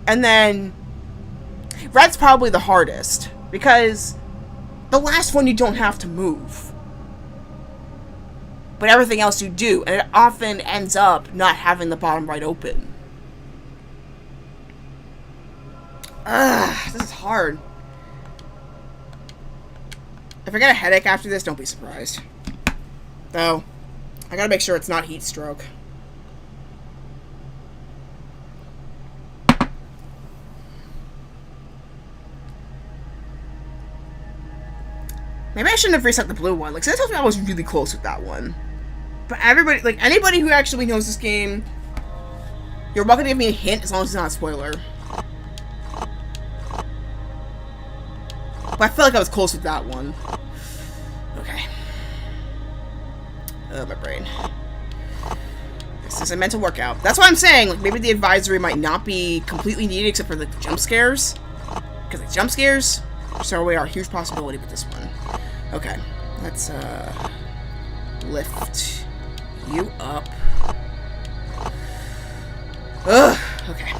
S1: And then red's probably the hardest because the last one you don't have to move. But everything else you do, and it often ends up not having the bottom right open. Ugh, this is hard. If I get a headache after this, don't be surprised. Though, I gotta make sure it's not heat stroke. Maybe I shouldn't have reset the blue one. That tells me I was really close with that one. But everybody, anybody who actually knows this game, you're welcome to give me a hint as long as it's not a spoiler. But I feel like I was close with that one. Okay. Oh, my brain. This is a mental workout. That's what I'm saying. Maybe the advisory might not be completely needed except for the jump scares. Because the jump scares are a huge possibility with this one. Okay. Let's, lift you up. Ugh. Okay.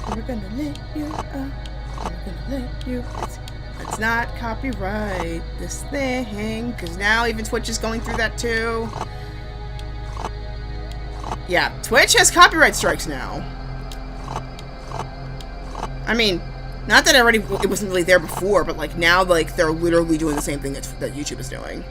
S1: We're gonna let you up. We're gonna let you. Let's not copyright this thing, because now even Twitch is going through that too. Yeah, Twitch has copyright strikes now. I mean, not that it wasn't really there before, but now they're literally doing the same thing that YouTube is doing.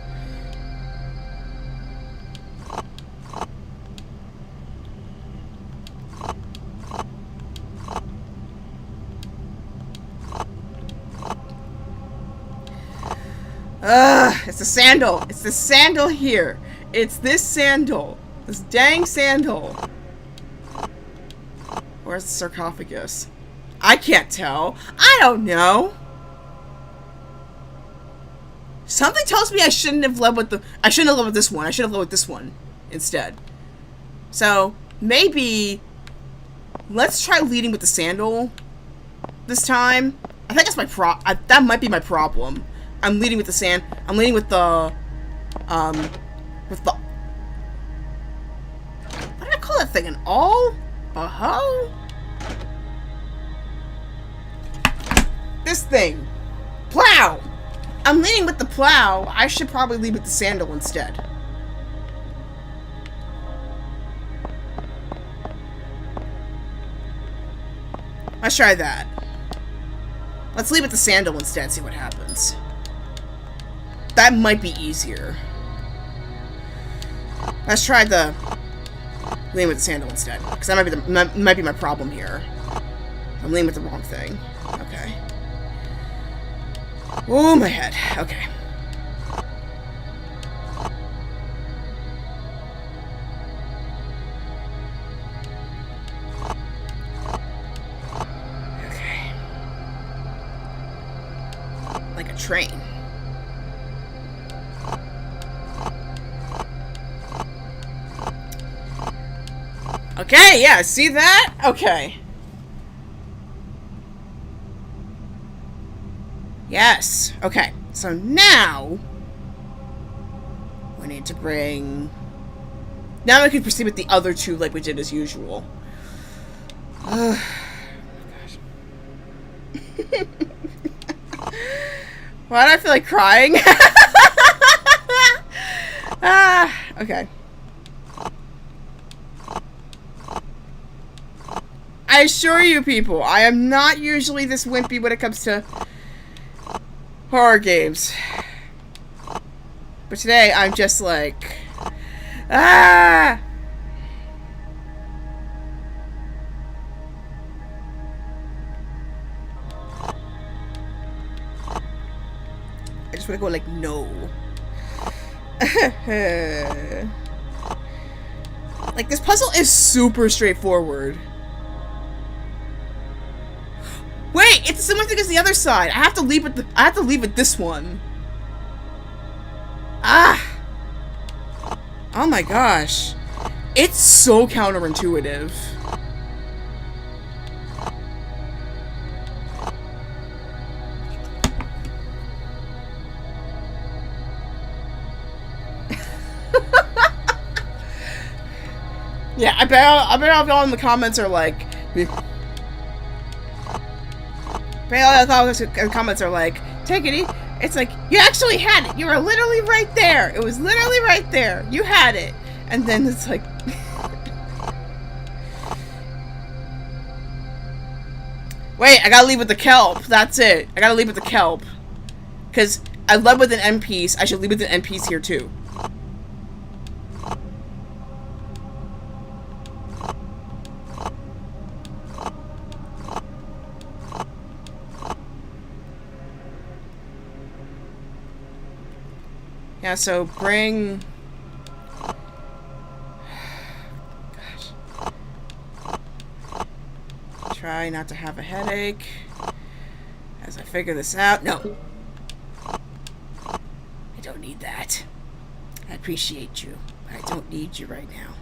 S1: It's the sandal. It's the sandal here. It's this sandal. This dang sandal. Where's the sarcophagus? I can't tell. I don't know. Something tells me I shouldn't have led with this one. I should have led with this one instead. So, maybe let's try leading with the sandal this time. I think that's that might be my problem. I'm leading with the I'm leading with the, what did I call that thing? An awl? A hoe? This thing. Plow! I'm leading with the plow. I should probably lead with the sandal instead. Let's try that. Let's lead with the sandal instead and see what happens. That might be easier. Let's try the leading with the sandal instead, because that might be my problem here. I'm leaning with the wrong thing. Okay. Oh, my head. Okay. Okay. Like a train. Okay, yeah, see that? Okay. Yes. Okay. So now we need to bring... Now we can proceed with the other two like we did as usual. Oh my gosh. Why do I feel like crying? Okay. I assure you people, I am not usually this wimpy when it comes to horror games. But today, I'm just like... Ah! I just want to go like, no. Like, this puzzle is super straightforward. Wait, it's the same thing as the other side. I have to leave with this one. Ah! Oh my gosh. It's so counterintuitive. Yeah, I bet all in the comments are like... The comments are like, take it easy. It's like, you actually had it. You were literally right there. It was literally right there. You had it. And then it's like... Wait, I gotta leave with the kelp. That's it. I gotta leave with the kelp. Because I led with an end piece. I should leave with an end piece here too. Yeah, so bring... Gosh. Try not to have a headache as I figure this out. No. I don't need that. I appreciate you, but I don't need you right now.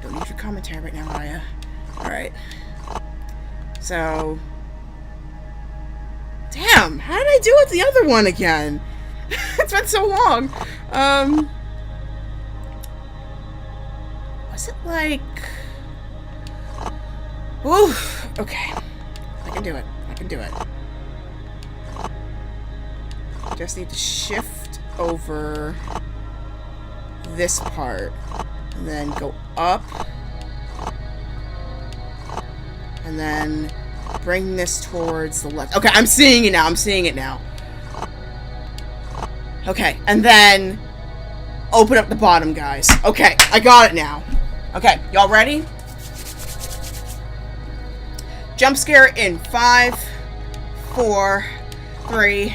S1: Don't need your commentary right now, Maya. Alright. So... Damn! How did I do with the other one again? It's been so long. Was it like... Ooh, okay. I can do it. I can do it. Just need to shift over this part. And then go up. And then bring this towards the left. Okay, I'm seeing it now. I'm seeing it now. Okay, and then open up the bottom, guys. Okay, I got it now. Okay, y'all ready? Jump scare in 5, 4, 3,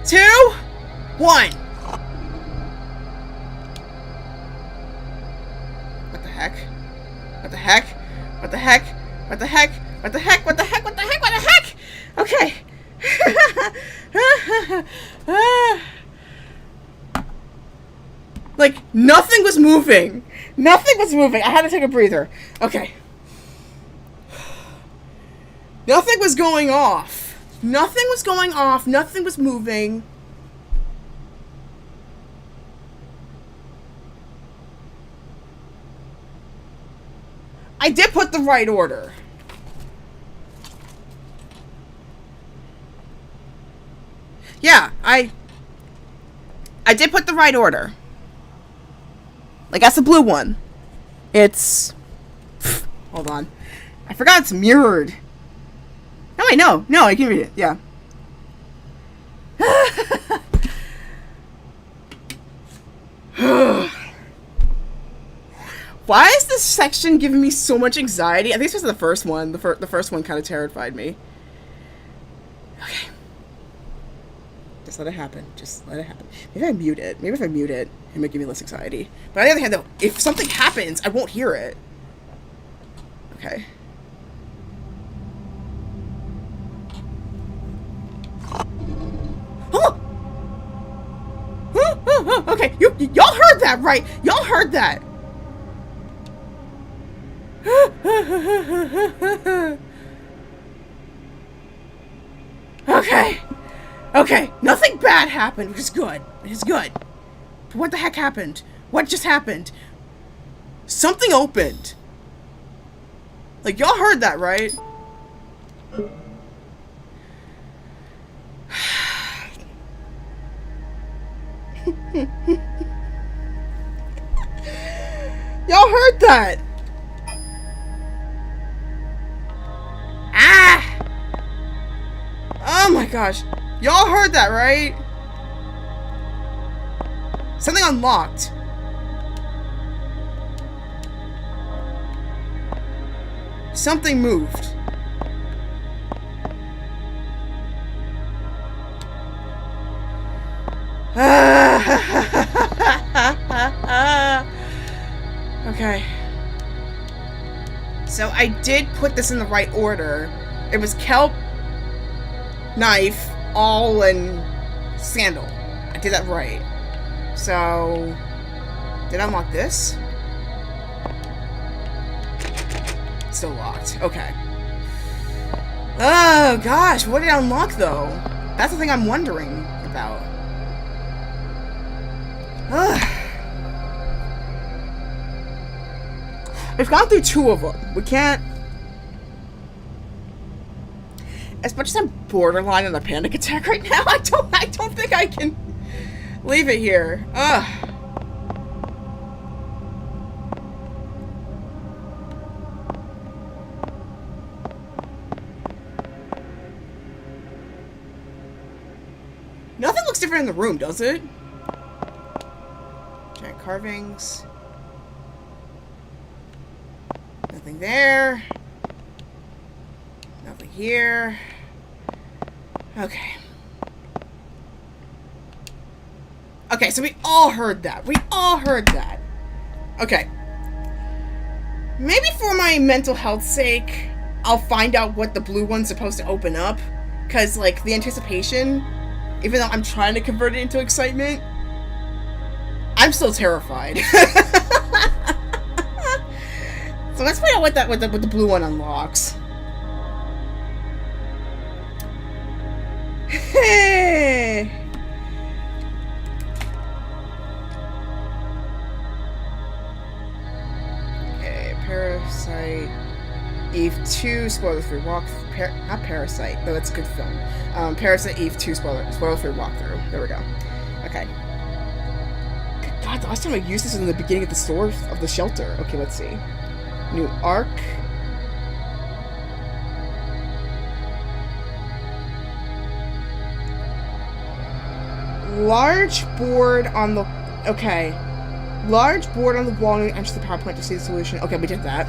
S1: 2, 1. What the heck? What the heck? What the heck? What the heck? What the heck? What the heck? What the heck? What the heck? Okay. Like, nothing was moving. Nothing was moving. I had to take a breather. Okay. Nothing was going off. Nothing was going off. Nothing was moving. I did put the right order. Yeah, I did put the right order. Like, that's the blue one. It's... Hold on. I forgot it's mirrored. No, wait, no. No, I can read it. Yeah. Why is this section giving me so much anxiety? I think this was the first one. The first one kind of terrified me. Okay. Just let it happen. Just let it happen. Maybe I mute it. Maybe if I mute it, it might give me less anxiety. But on the other hand, though, if something happens, I won't hear it. Okay. Oh! Okay, y'all heard that, right? Y'all heard that. Okay. Okay, nothing bad happened, which is good. It is good. But what the heck happened? What just happened? Something opened. Like, y'all heard that, right? Y'all heard that. Ah! Oh my gosh. Y'all heard that, right? Something unlocked. Something moved. Okay. So I did put this in the right order. It was kelp, knife, awl, and sandal. I did that right. So, did I unlock this? Still locked. Okay. Oh gosh, what did I unlock though? That's the thing I'm wondering about. Ugh. We've gone through 2 of them. We can't... As much as I'm borderline on a panic attack right now, I don't think I can leave it here. Ugh. Nothing looks different in the room, does it? Giant carvings. Nothing there. Nothing here. Okay. Okay, so we all heard that. We all heard that. Okay. Maybe for my mental health's sake, I'll find out what the blue one's supposed to open up. Because, like, the anticipation, even though I'm trying to convert it into excitement, I'm still terrified. So let's find out what the blue one unlocks. Okay, Parasite Eve II spoiler-free walkthrough. Not Parasite, though it's a good film. Parasite Eve II spoiler-free walkthrough. There we go. Okay. God, the last time I used this was in the beginning of the store of the shelter. Okay, let's see. Neo Ark. Large board on the... Okay. Large board on the wall and enter the PowerPoint to see the solution. Okay, we did that.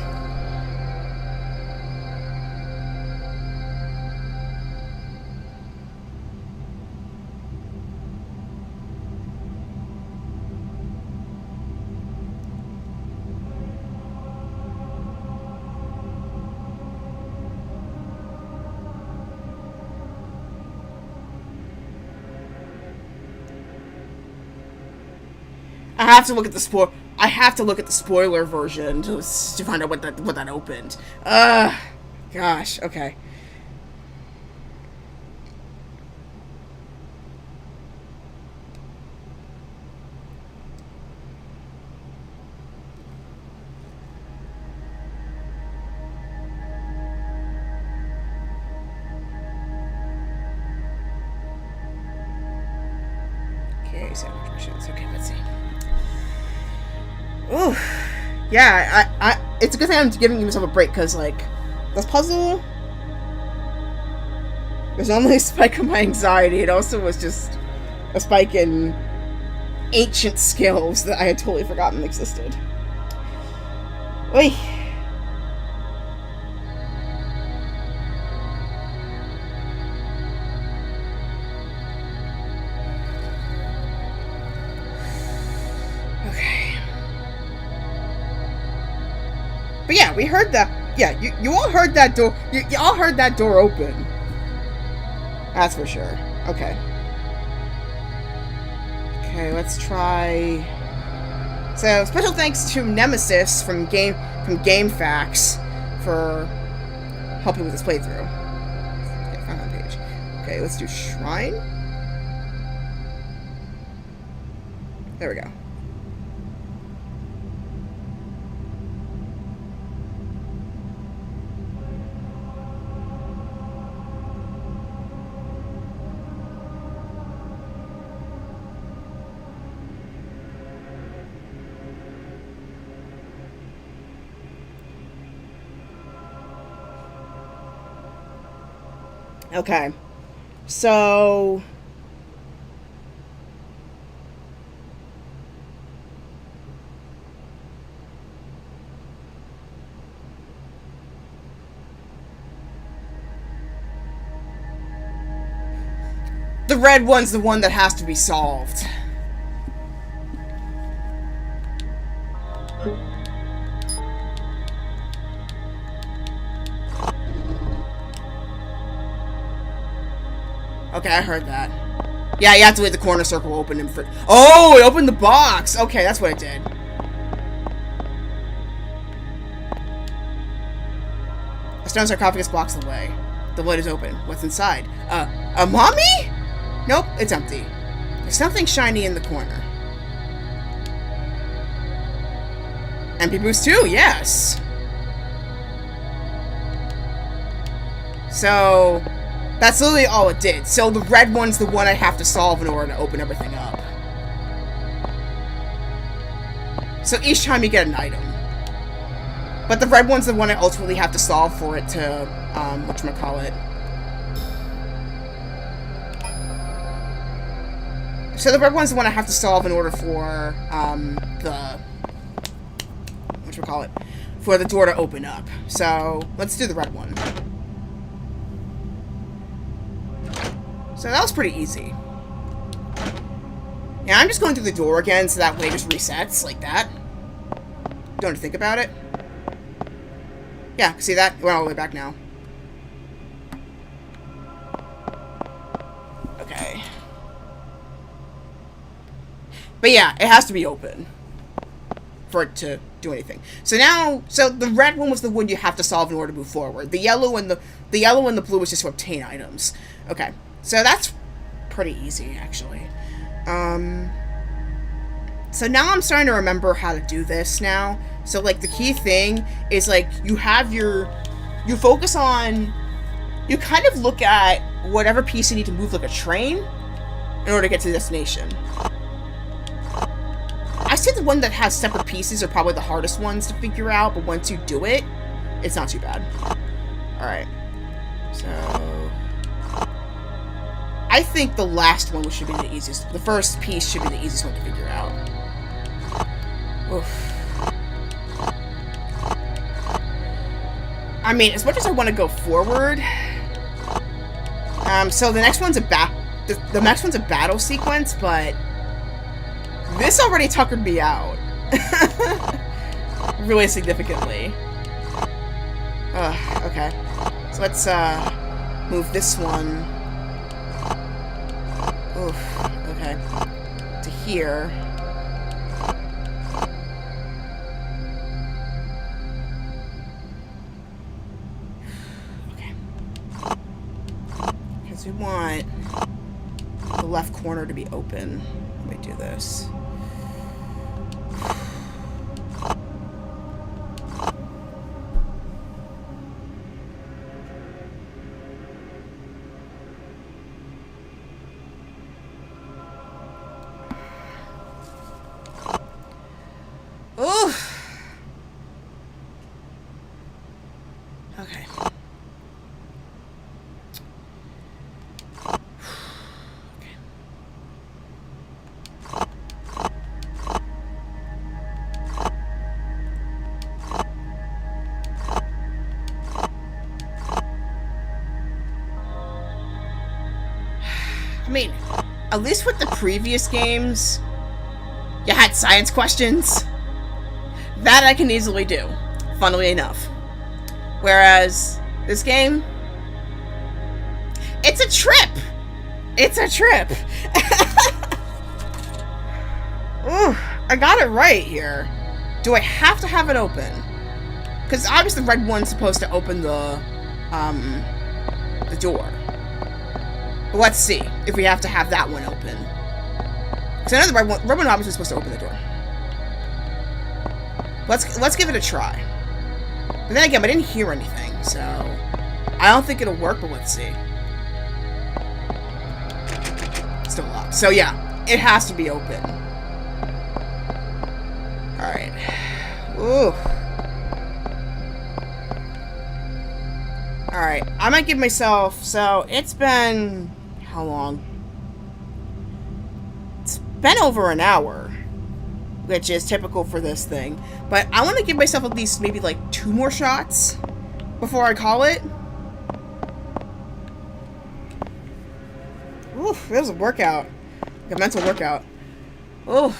S1: I have to look at the I have to look at the spoiler version to find out what that opened. Gosh. Okay. Okay, sandwich machines. Okay, let's see. Ooh, yeah, it's a good thing I'm giving myself a break, because, like, this puzzle, there's not only a spike in my anxiety, it also was just a spike in ancient skills that I had totally forgotten existed. Oi. Okay. But yeah, we heard that. Yeah, you all heard that door. You all heard that door open. That's for sure. Okay. Okay, let's try. So special thanks to Nemesis from GameFAQs for helping with this playthrough. Okay, find that page. Okay, let's do Shrine. There we go. Okay, so the red one's the one that has to be solved. Okay, I heard that. Yeah, you have to leave the corner circle open and for. Oh, it opened the box! Okay, that's what it did. A stone sarcophagus blocks the way. The lid is open. What's inside? A mummy? Nope, it's empty. There's something shiny in the corner. MP boost too, yes! So... that's literally all it did. So the red one's the one I have to solve in order to open everything up. So each time you get an item. But the red one's the one I ultimately have to solve for it to, whatchamacallit. So the red one's the one I have to solve in order for, whatchamacallit, for the door to open up. So, let's do the red one. So that was pretty easy. Yeah, I'm just going through the door again, so that way it just resets, like that. Don't have to think about it. Yeah, see that? It went all the way back now. Okay. But yeah, it has to be open for it to do anything. So now, so the red one was the one you have to solve in order to move forward. The yellow and the blue was just to obtain items. Okay. So that's pretty easy, actually. So now I'm starting to remember how to do this now. So, like, the key thing is, like, you focus on, you kind of look at whatever piece you need to move, like a train, in order to get to the destination. I say the one that has separate pieces are probably the hardest ones to figure out, but once you do it, it's not too bad. Alright. So... I think the last one should be the easiest. The first piece should be the easiest one to figure out. Oof. I mean, as much as I want to go forward, so the next one's the next one's a battle sequence, but this already tuckered me out really significantly. Okay, so let's move this one. Oof, okay. To here. Okay. Because we want the left corner to be open. Let me do this. mean, at least with the previous games, you had science questions. That I can easily do, funnily enough. Whereas, this game, it's a trip! It's a trip! Ooh, I got it right here. Do I have to have it open? Because obviously the red one's supposed to open the door. But let's see if we have to have that one open. Because I know the red one obviously is supposed to open the door. Let's give it a try. But then again, I didn't hear anything, so I don't think it'll work, but let's see. Still locked. So yeah, it has to be open. Alright. Ooh. Alright, I might give myself, so it's been, how long? It's been over an hour, which is typical for this thing. But I want to give myself at least maybe like 2 more shots before I call it. Oof, it was a workout. Like a mental workout. Oh.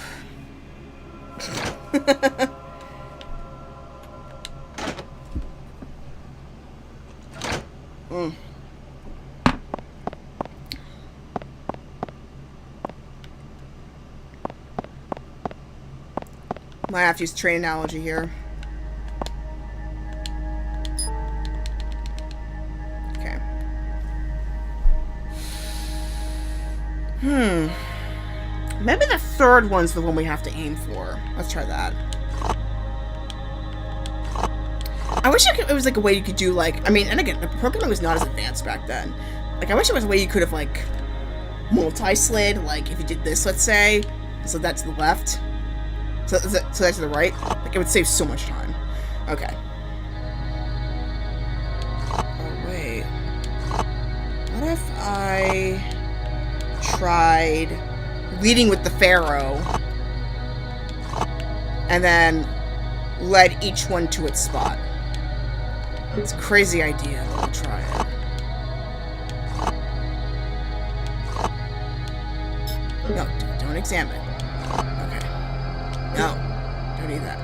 S1: Might have to use train analogy here. Okay. Maybe the third one's the one we have to aim for. Let's try that. I wish it was like a way you could do like, I mean, and again, the programming was not as advanced back then. Like, I wish there was a way you could have like multi-slid, like if you did this, let's say, so that's to the left. So that's to the right? Like, it would save so much time. Okay. Oh, wait. What if I tried leading with the Pharaoh and then led each one to its spot? It's a crazy idea, but we'll try it. No, don't examine. No, don't need that.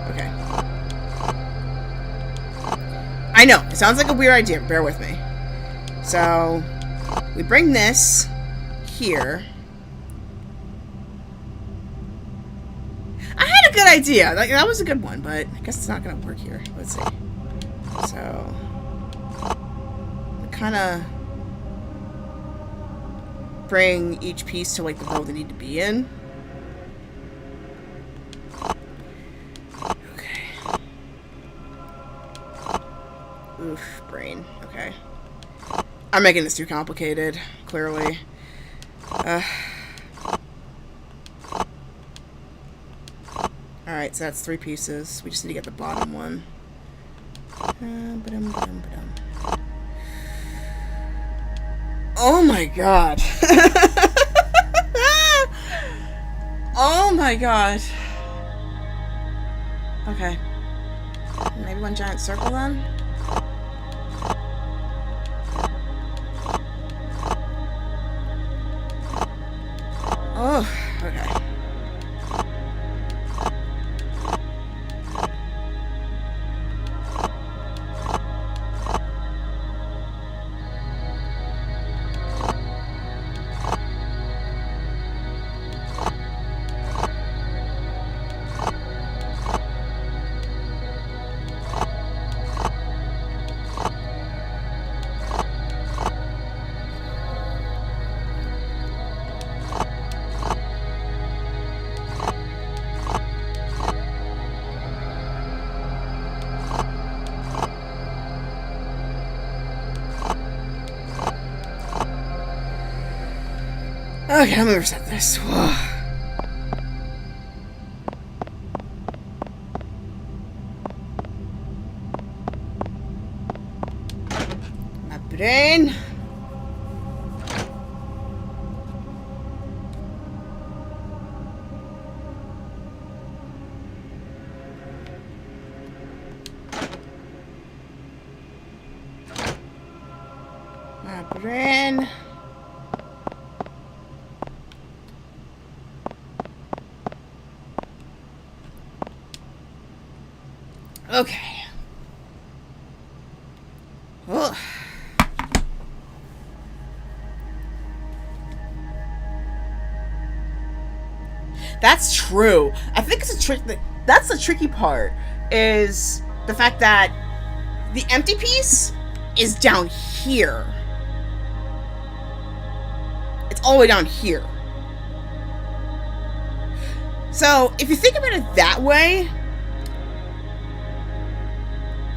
S1: Okay. I know, it sounds like a weird idea, bear with me. So, we bring this here. I had a good idea. Like, that was a good one, but I guess it's not going to work here. Let's see. So, kind of bring each piece to, like, the row they need to be in. Oof, brain. Okay. I'm making this too complicated, clearly. Alright, so that's 3 pieces. We just need to get the bottom one. Oh my god. Oh my god. Okay. Maybe one giant circle then? Oh, okay. Okay, I'm gonna reset this. Whoa. My brain. My brain. Okay. Ugh. That's true. I think it's a trick. That's the tricky part, is the fact that the empty piece is down here. It's all the way down here. So if you think about it that way,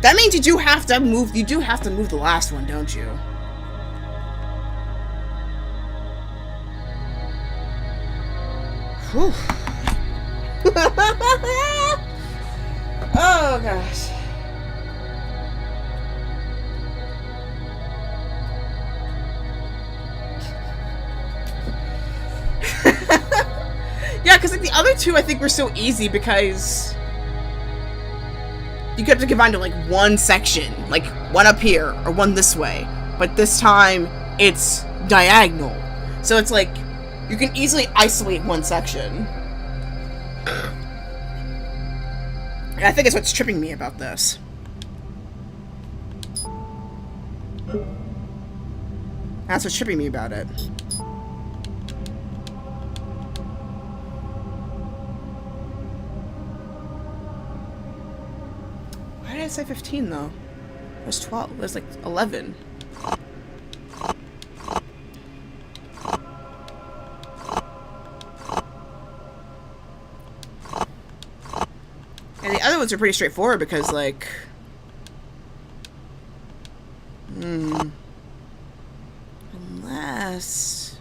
S1: that means you do have to move. You do have to move the last one, don't you? Whew. Oh gosh. Yeah, because like the other two I think were so easy because you have to combine to like one section, like one up here or one this way, but this time it's diagonal, so it's like you can easily isolate one section. And I think it's what's tripping me about this. That's what's tripping me about it. Why did I say 15 though? It was 12. It was like 11. And the other ones are pretty straightforward because, like, unless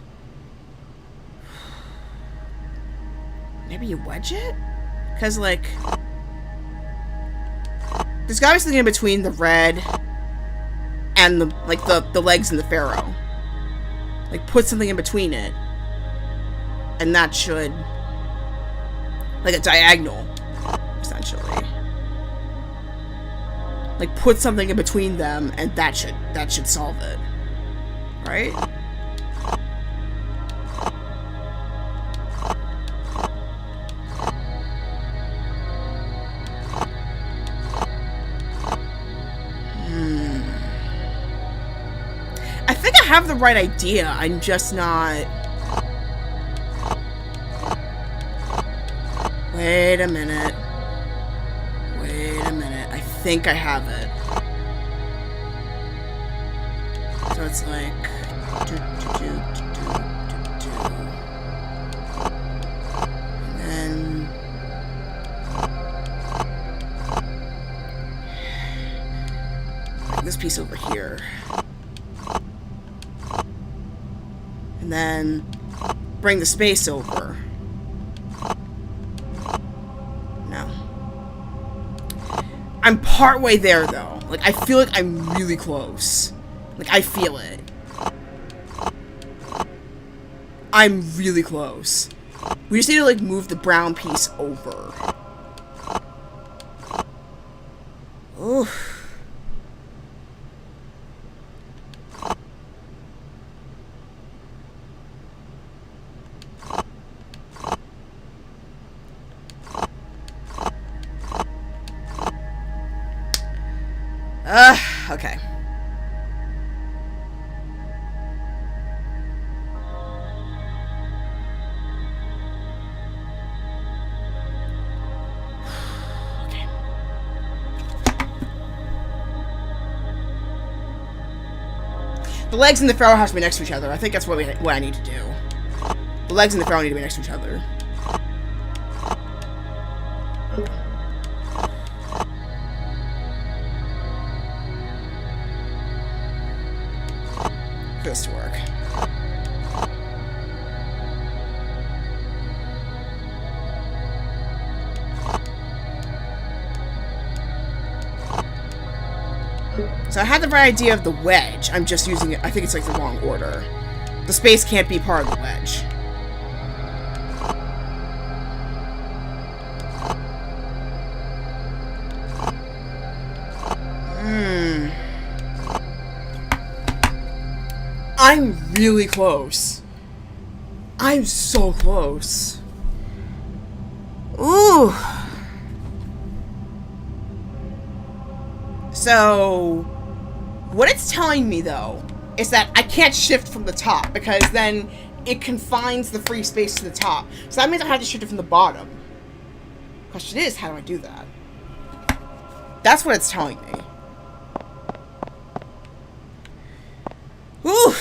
S1: maybe you wedge it, because like there's gotta be something in between the red and the the legs and the pharaoh. Like, put something in between it, and that should, like a diagonal. Essentially, like put something in between them, and that should solve it, right? I think I have the right idea. I'm just not. Wait a minute. I think I have it. So it's like and then bring this piece over here. And then bring the space over. I'm partway there, though. Like, I feel like I'm really close. Like, I feel it. I'm really close. We just need to, like, move the brown piece over. Oof. Okay. Okay. The legs and the pharaoh have to be next to each other. I think that's what I need to do. The legs and the pharaoh need to be next to each other. This to work. So I had the right idea of the wedge. I'm just using it. I think it's like the wrong order. The space can't be part of the wedge. I'm really close. I'm so close. Ooh. So what it's telling me, though, is that I can't shift from the top, because then it confines the free space to the top. So that means I have to shift it from the bottom. Question is, how do I do that? That's what it's telling me. Whew.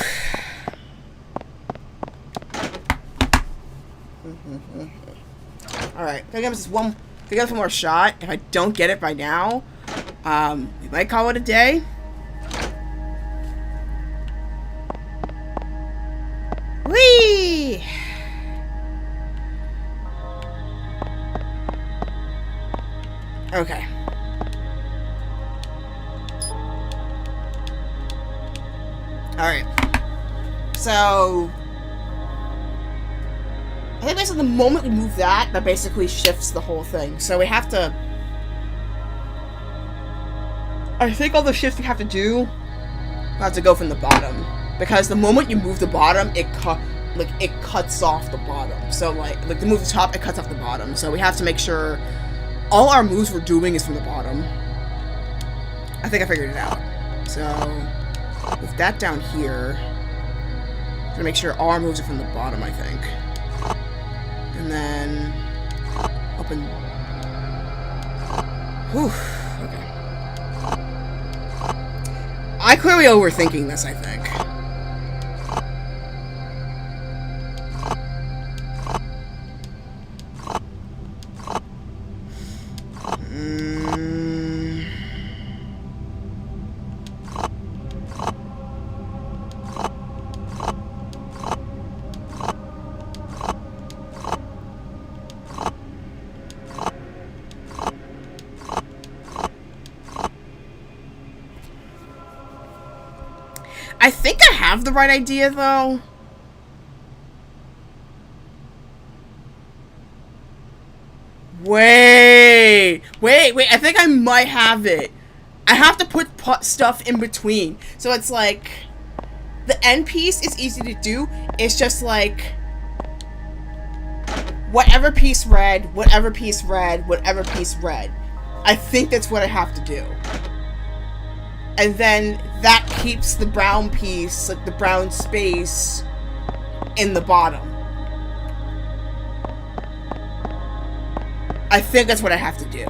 S1: Alright, gonna give us one more shot. If I don't get it by now, we might call it a day. Whee! Okay. Alright. So I think basically the moment we move that basically shifts the whole thing. So we have to... I think all the shifts we have to do, we have to go from the bottom. Because the moment you move the bottom, it cuts off the bottom. So like to move the top, it cuts off the bottom. So we have to make sure all our moves we're doing is from the bottom. I think I figured it out. So with that down here, I'm gonna make sure all our moves are from the bottom, I think. And then open. Whew. Okay. I clearly overthinking this, I think. I think I have the right idea, though. Wait, I think I might have it. I have to put stuff in between. So it's like, the end piece is easy to do. It's just like, whatever piece red, whatever piece red, whatever piece red. I think that's what I have to do. And then that keeps the brown piece, like the brown space, in the bottom. I think that's what I have to do.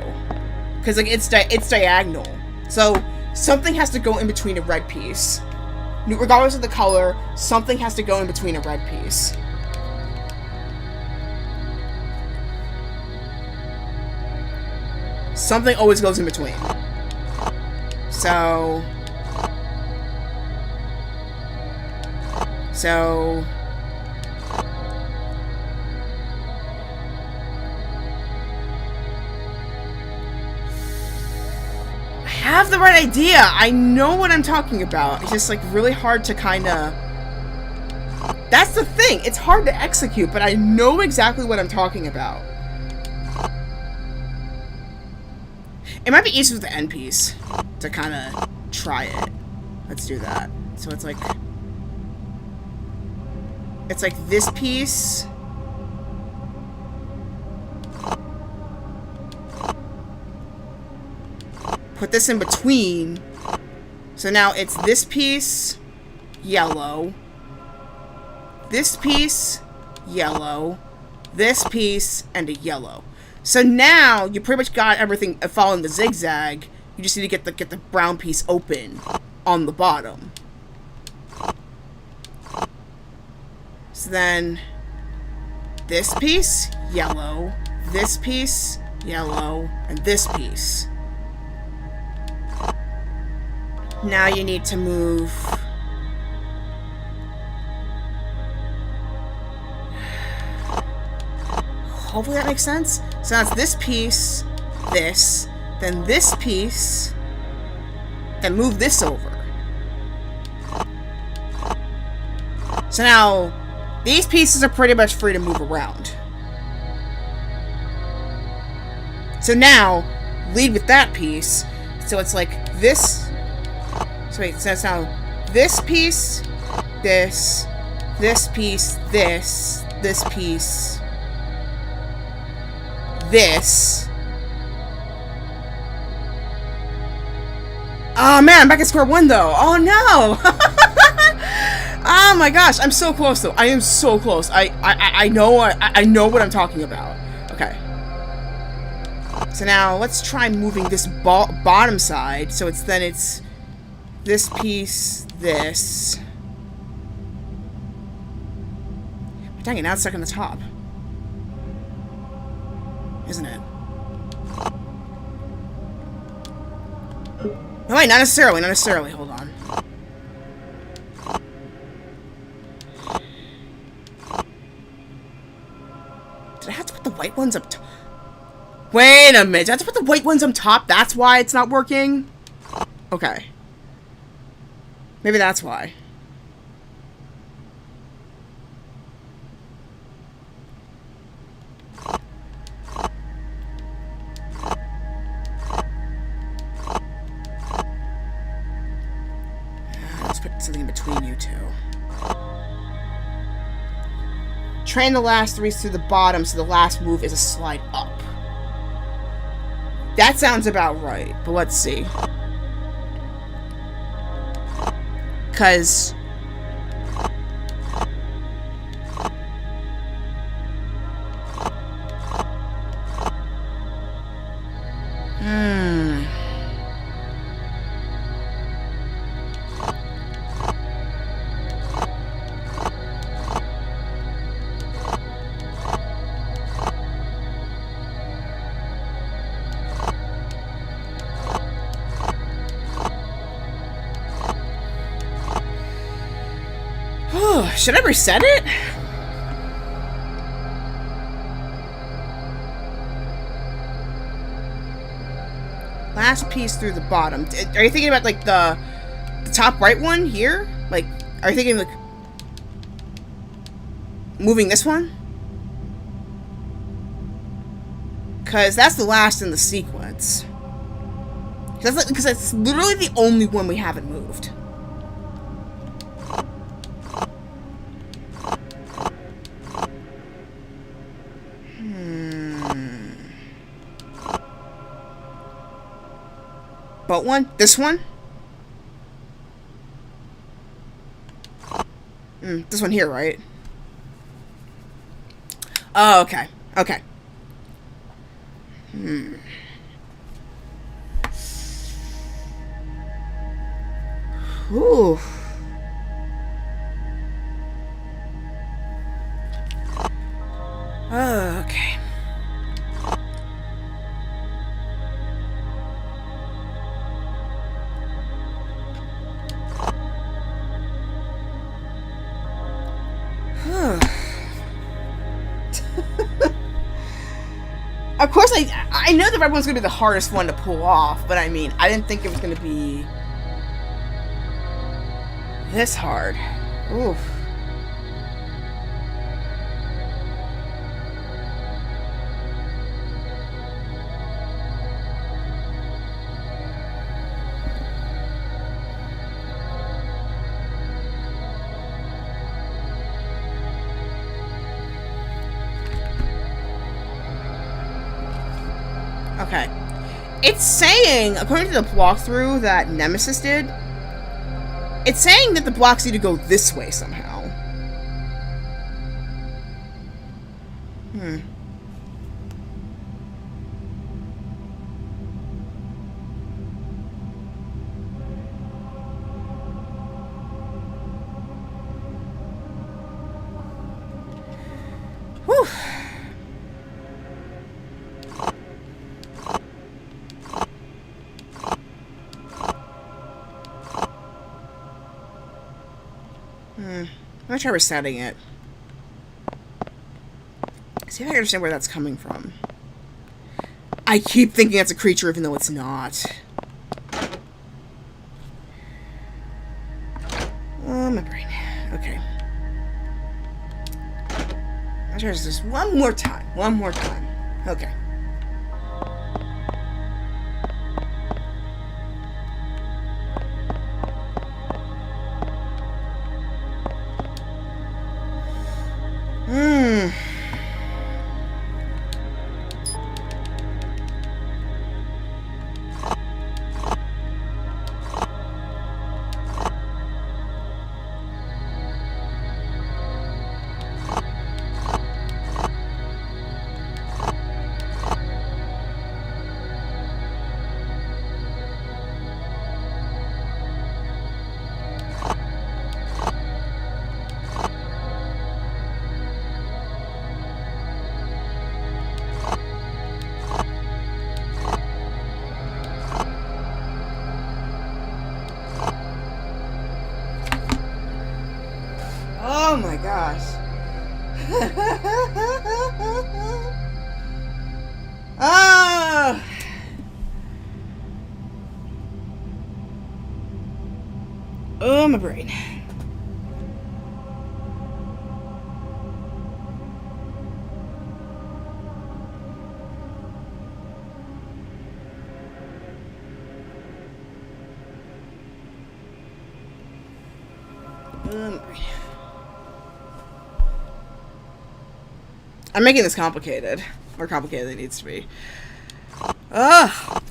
S1: Because like it's diagonal. So something has to go in between a red piece. Regardless of the color, something has to go in between a red piece. Something always goes in between. So I have the right idea. I know what I'm talking about. It's just like really hard to kind of... That's the thing. It's hard to execute, but I know exactly what I'm talking about. It might be easier with the end piece to kind of try it. Let's do that. So it's like this piece. Put this in between. So now it's this piece, yellow. This piece, yellow. This piece, and a yellow. So now you pretty much got everything following the zigzag. You just need to get the brown piece open on the bottom. So then this piece, yellow, this piece, yellow, and this piece. Now you need to move hopefully that makes sense. So that's this piece, this, then this piece, then move this over. So now, these pieces are pretty much free to move around. So now, lead with that piece. So it's like this. So wait, so it's now this piece, this piece, this piece, this. Oh man, I'm back at square one though. Oh no! Oh my gosh, I'm so close though. I am so close. I know what I'm talking about. Okay. So now let's try moving this bottom side. So it's this piece, this. Dang it, now it's stuck on the top. Isn't it? No, wait, not necessarily, not necessarily. Hold on. Did I have to put the white ones up top? Wait a minute, did I have to put the white ones on top? That's why it's not working? Okay. Maybe that's why. Let's put something in between you two. Train the last three through the bottom so the last move is a slide up. That sounds about right, but let's see. Because... should I reset it? Last piece through the bottom. Are you thinking about, like, the top right one here? Like, are you thinking, like, moving this one? Because that's the last in the sequence. Because that's literally the only one we haven't moved. But one? This one? This one here, right? Oh, okay. Okay. Ooh. Okay. Of course, I know the red one's gonna be the hardest one to pull off, but I mean, I didn't think it was gonna be this hard. Oof. Okay. It's saying, according to the walkthrough that Nemesis did, it's saying that the blocks need to go this way somehow. Whew. I'm gonna try resetting it. See if I can understand where that's coming from. I keep thinking that's a creature even though it's not. Oh, my brain. Okay. I'll try this one more time. One more time. Okay. Oh my gosh. Oh. Oh, my brain. I'm making this complicated. More complicated than it needs to be. Ugh.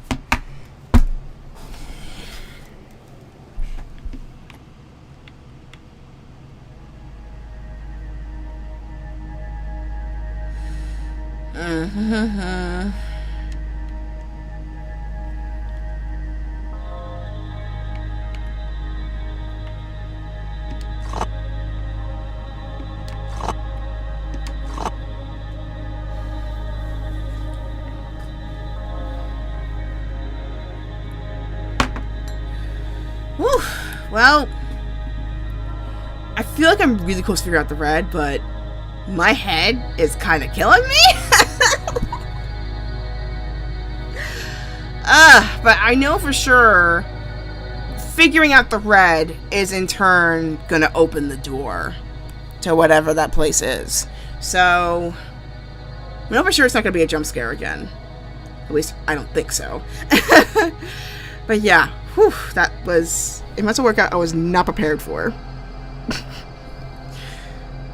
S1: Whew. Well, I feel like I'm really close to figuring out the red, but my head is kind of killing me. But I know for sure figuring out the red is in turn gonna open the door to whatever that place is. So I know for sure it's not gonna be a jump scare again. At least I don't think so. But yeah, whew, that was a mental workout I was not prepared for.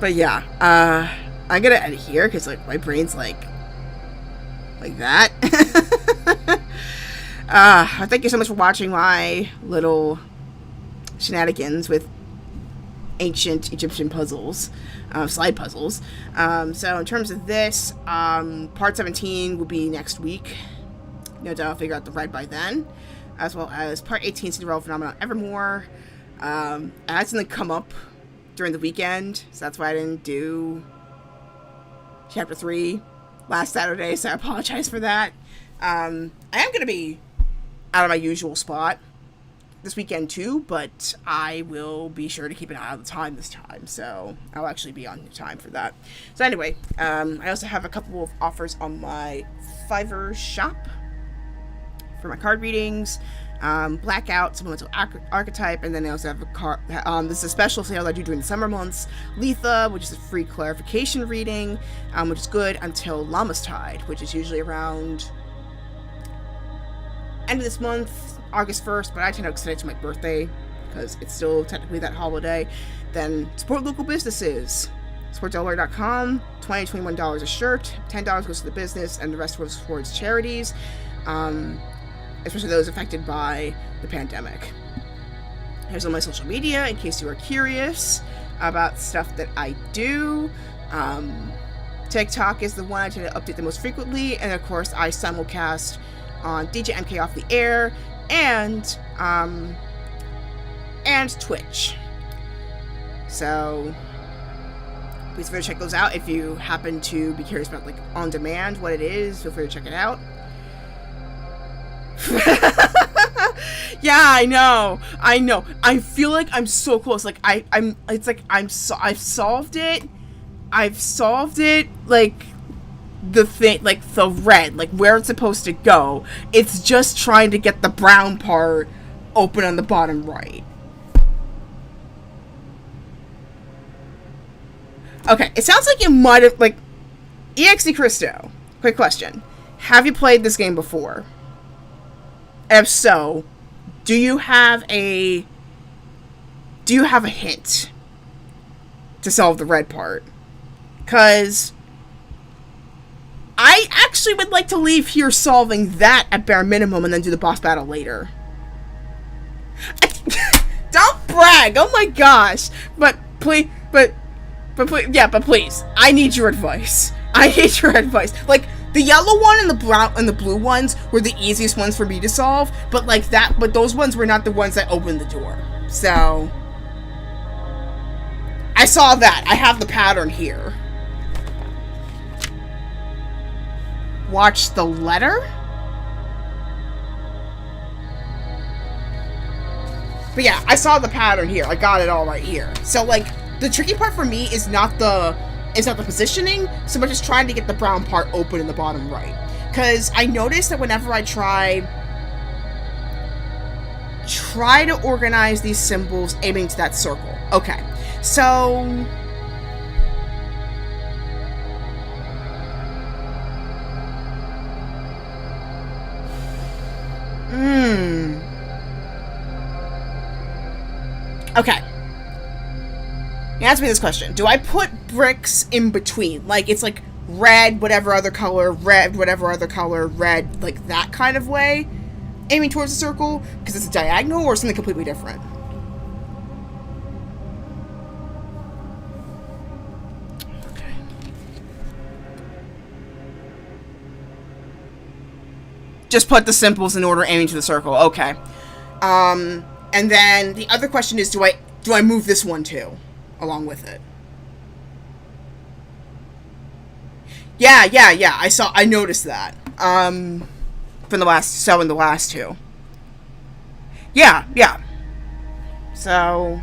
S1: But yeah, I'm gonna end here because like my brain's like that. Thank you so much for watching my little shenanigans with ancient Egyptian puzzles, slide puzzles. So in terms of this, part 17 will be next week. No doubt I'll figure out the red by then, as well as part 18, Cinderella Phenomenon Evermore. I had something come up during the weekend, so that's why I didn't do chapter 3 last Saturday, so I apologize for that. I am going to be out of my usual spot this weekend too, but I will be sure to keep an eye on the time this time, so I'll actually be on time for that. So anyway, I also have a couple of offers on my Fiverr shop for my card readings. Blackout, Supplemental Archetype, and then I also have a card. This is a special sale that I do during the summer months. Letha, which is a free clarification reading, which is good until Lammas Tide, which is usually around end of this month, August 1st, but I tend to extend it to my birthday because it's still technically that holiday. Then support local businesses. SupportDelaware.com, $20 to $21 a shirt, $10 goes to the business, and the rest goes towards charities. Especially those affected by the pandemic. Here's all my social media in case you are curious about stuff that I do. TikTok is the one I tend to update the most frequently, and of course I simulcast on DJ MK Off the Air and Twitch. So please feel free to check those out if you happen to be curious about like on demand, what it is. Feel free to check it out. Yeah, I know. I feel like I'm so close. Like I've solved it. Like the thing, like the red, like where it's supposed to go. It's just trying to get the brown part open on the bottom right. Okay, it sounds like you might have, like, EXE Christo. Quick question. Have you played this game before? If so, do you have a hint to solve the red part? Because I actually would like to leave here solving that at bare minimum and then do the boss battle later. Don't brag! Oh my gosh! But please, please, I need your advice. Like, the yellow one and the brown and the blue ones were the easiest ones for me to solve, but those ones were not the ones that opened the door. So I saw that. I have the pattern here. Watch the letter? But yeah, I saw the pattern here. I got it all right here. So, like, the tricky part for me is not the positioning so much as trying to get the brown part open in the bottom right. Because I noticed that whenever I try to organize these symbols aiming to that circle. Okay, so okay. Answer me this question. Do I put bricks in between? Like, it's like red, whatever other color, red, whatever other color, red, like that kind of way, aiming towards the circle, because it's a diagonal, or something completely different? Okay. Just put the symbols in order aiming to the circle. Okay. And then the other question is, do I move this one too, along with it? Yeah. I noticed that. From the last two. Yeah. So.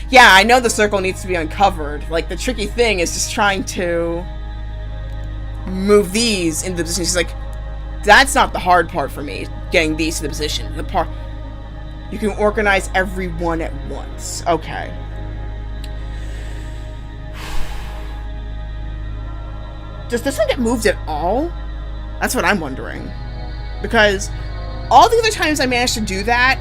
S1: Yeah, I know the circle needs to be uncovered. Like, the tricky thing is just trying to move these into the position. She's like, that's not the hard part for me, getting these to the position. The part, you can organize every one at once. Okay. Does this one get moved at all? That's what I'm wondering. Because all the other times I managed to do that,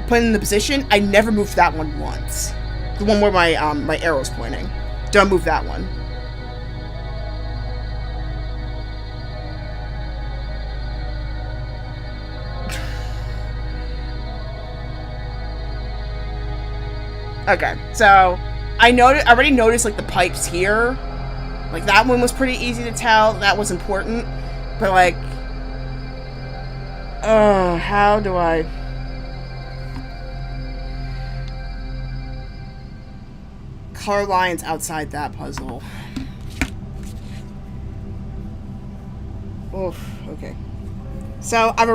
S1: put it in the position, I never moved that one once. The one where my arrow's pointing. Don't move that one. Okay, so I already noticed like the pipes here. Like, that one was pretty easy to tell. That was important. But like, how do I? Color lines outside that puzzle. Oof. Okay. So I've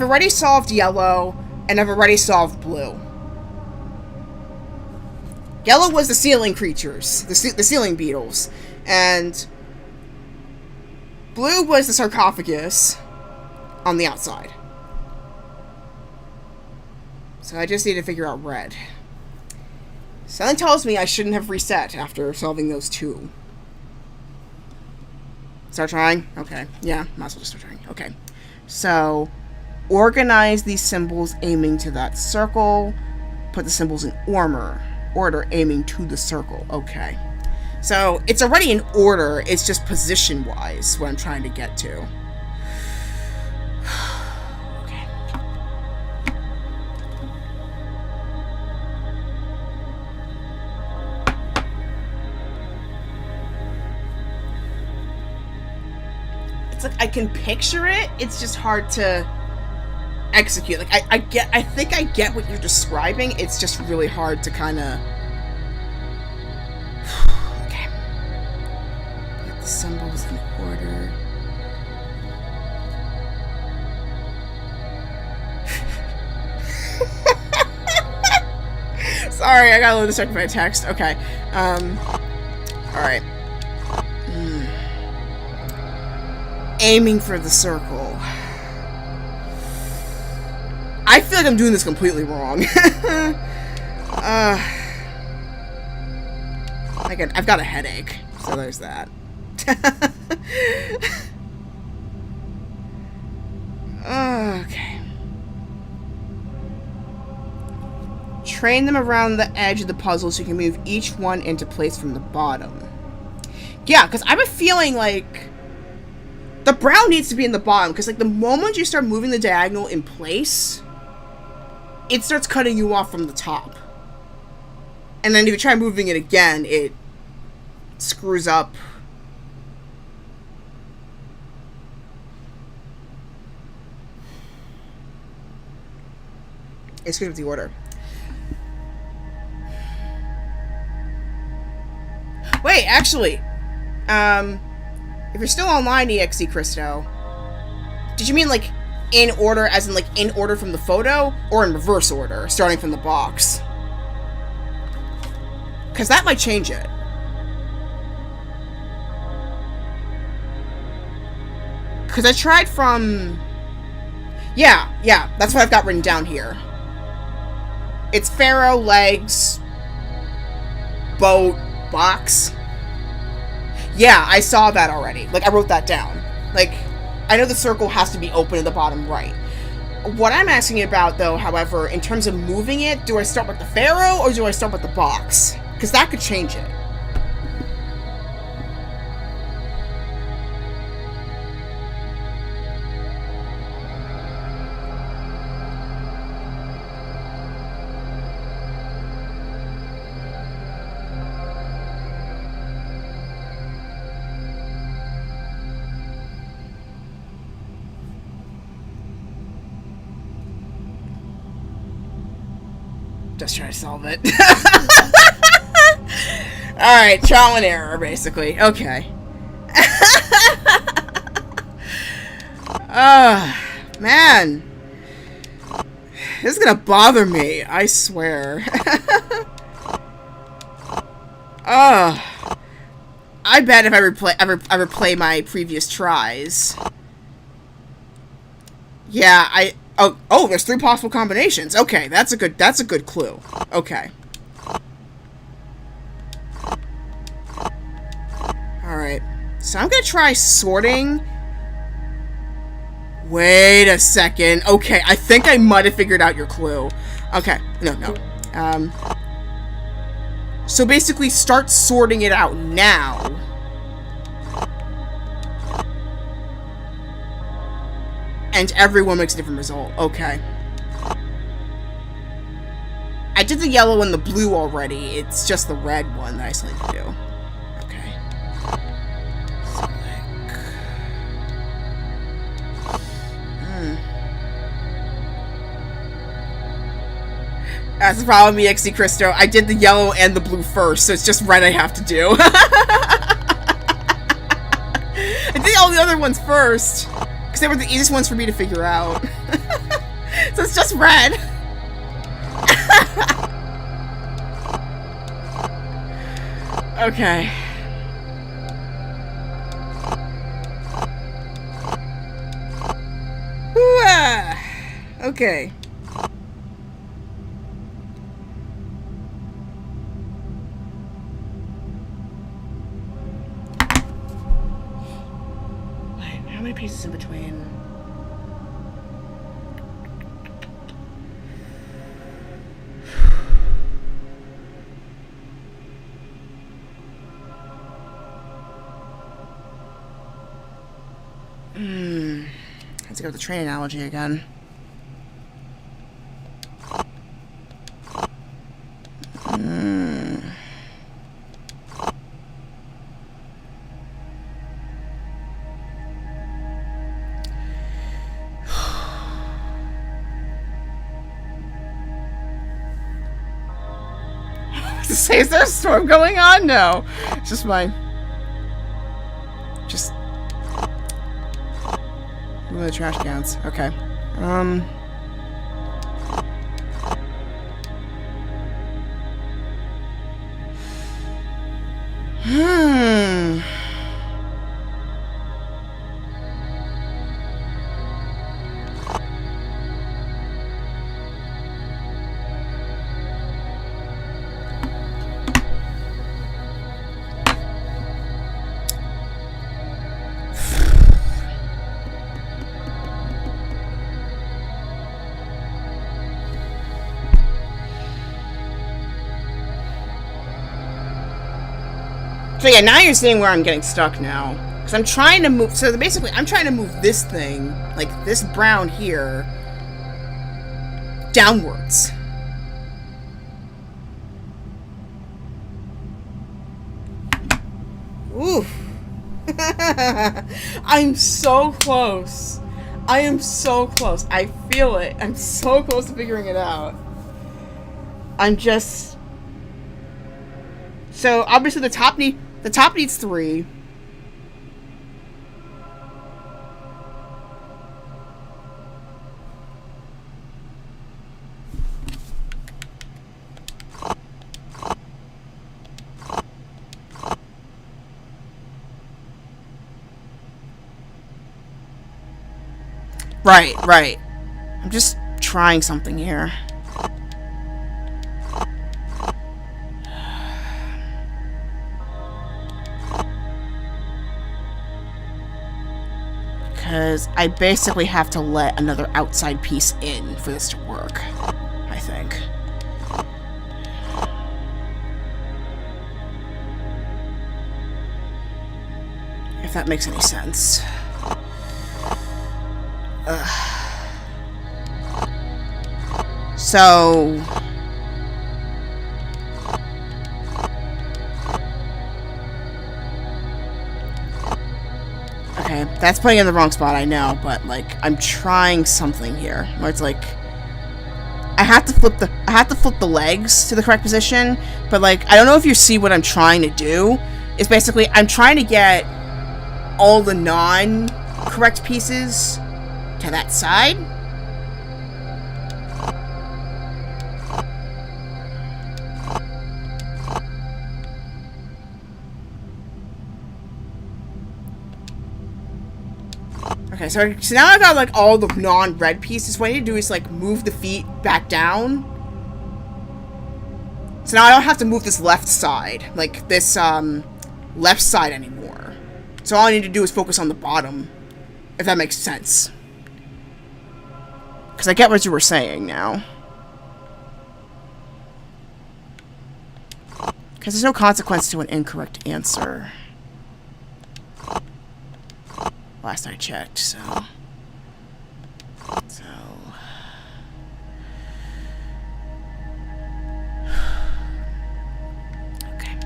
S1: already solved yellow, and I've already solved blue. Yellow was the ceiling creatures, the ceiling beetles, and blue was the sarcophagus on the outside. So I just need to figure out red. Something tells me I shouldn't have reset after solving those two. Start trying? Okay. Yeah, might as well just start trying. Okay. So, organize these symbols aiming to that circle. Put the symbols in order aiming to the circle. Okay. So, it's already in order. It's just position-wise what I'm trying to get to. It's like I can picture it, it's just hard to execute. Like, I think I get what you're describing, it's just really hard to kind of... Okay. Put the symbols in order. Sorry, I got a little distracted by text. Okay. Alright. Aiming for the circle. I feel like I'm doing this completely wrong. Again, I've got a headache, so there's that. Okay. Train them around the edge of the puzzle so you can move each one into place from the bottom. Yeah, because I have a feeling like the brown needs to be in the bottom, because like the moment you start moving the diagonal in place, it starts cutting you off from the top. And then if you try moving it again, it screws up. It screws up the order. Wait, actually, if you're still online, EXE Christo, did you mean like in order, as in, like, in order from the photo, or in reverse order, starting from the box. Because that might change it. Because I tried from... Yeah, that's what I've got written down here. It's Pharaoh, legs, boat, box. Yeah, I saw that already. Like, I wrote that down. Like, I know the circle has to be open in the bottom right. What I'm asking about, though, however, in terms of moving it, do I start with the Pharaoh or do I start with the box? Because that could change it. Just try to solve it. Alright, trial and error, basically. Okay. Man. This is gonna bother me, I swear. I bet if I replay my previous tries. Yeah, Oh, there's 3 possible combinations. Okay, that's a good clue. Okay. Alright. So I'm gonna try sorting. Wait a second. Okay, I think I might have figured out your clue. Okay. No. So basically start sorting it out now. And everyone makes a different result. Okay. I did the yellow and the blue already. It's just the red one that I still need to do. Okay. That's the problem with XD Christo. I did the yellow and the blue first, so it's just red I have to do. I did all the other ones first. They were the easiest ones for me to figure out. So it's just red. Okay. Okay. How many pieces in between? I have to go with the train analogy again. Is there a storm going on? No. It's just mine. Just move the trash cans. Okay. So yeah, now you're seeing where I'm getting stuck now. Because I'm trying to move... So basically, I'm trying to move this thing, like this brown here, downwards. Ooh. I'm so close. I am so close. I feel it. I'm so close to figuring it out. I'm just... So, obviously, the top needs 3. Right, right. I'm just trying something here. Because I basically have to let another outside piece in for this to work, I think. If that makes any sense. So... Okay, that's putting it in the wrong spot, I know, but, like, I'm trying something here, where it's like... I have to flip the legs to the correct position, but, like, I don't know if you see what I'm trying to do. It's basically, I'm trying to get all the non-correct pieces to that side. Okay, so now I got, like, all the non-red pieces. What I need to do is, like, move the feet back down. So now I don't have to move this left side, like, this, left side anymore. So all I need to do is focus on the bottom, if that makes sense. Because I get what you were saying now. Because there's no consequence to an incorrect answer. Last I checked, so... Okay.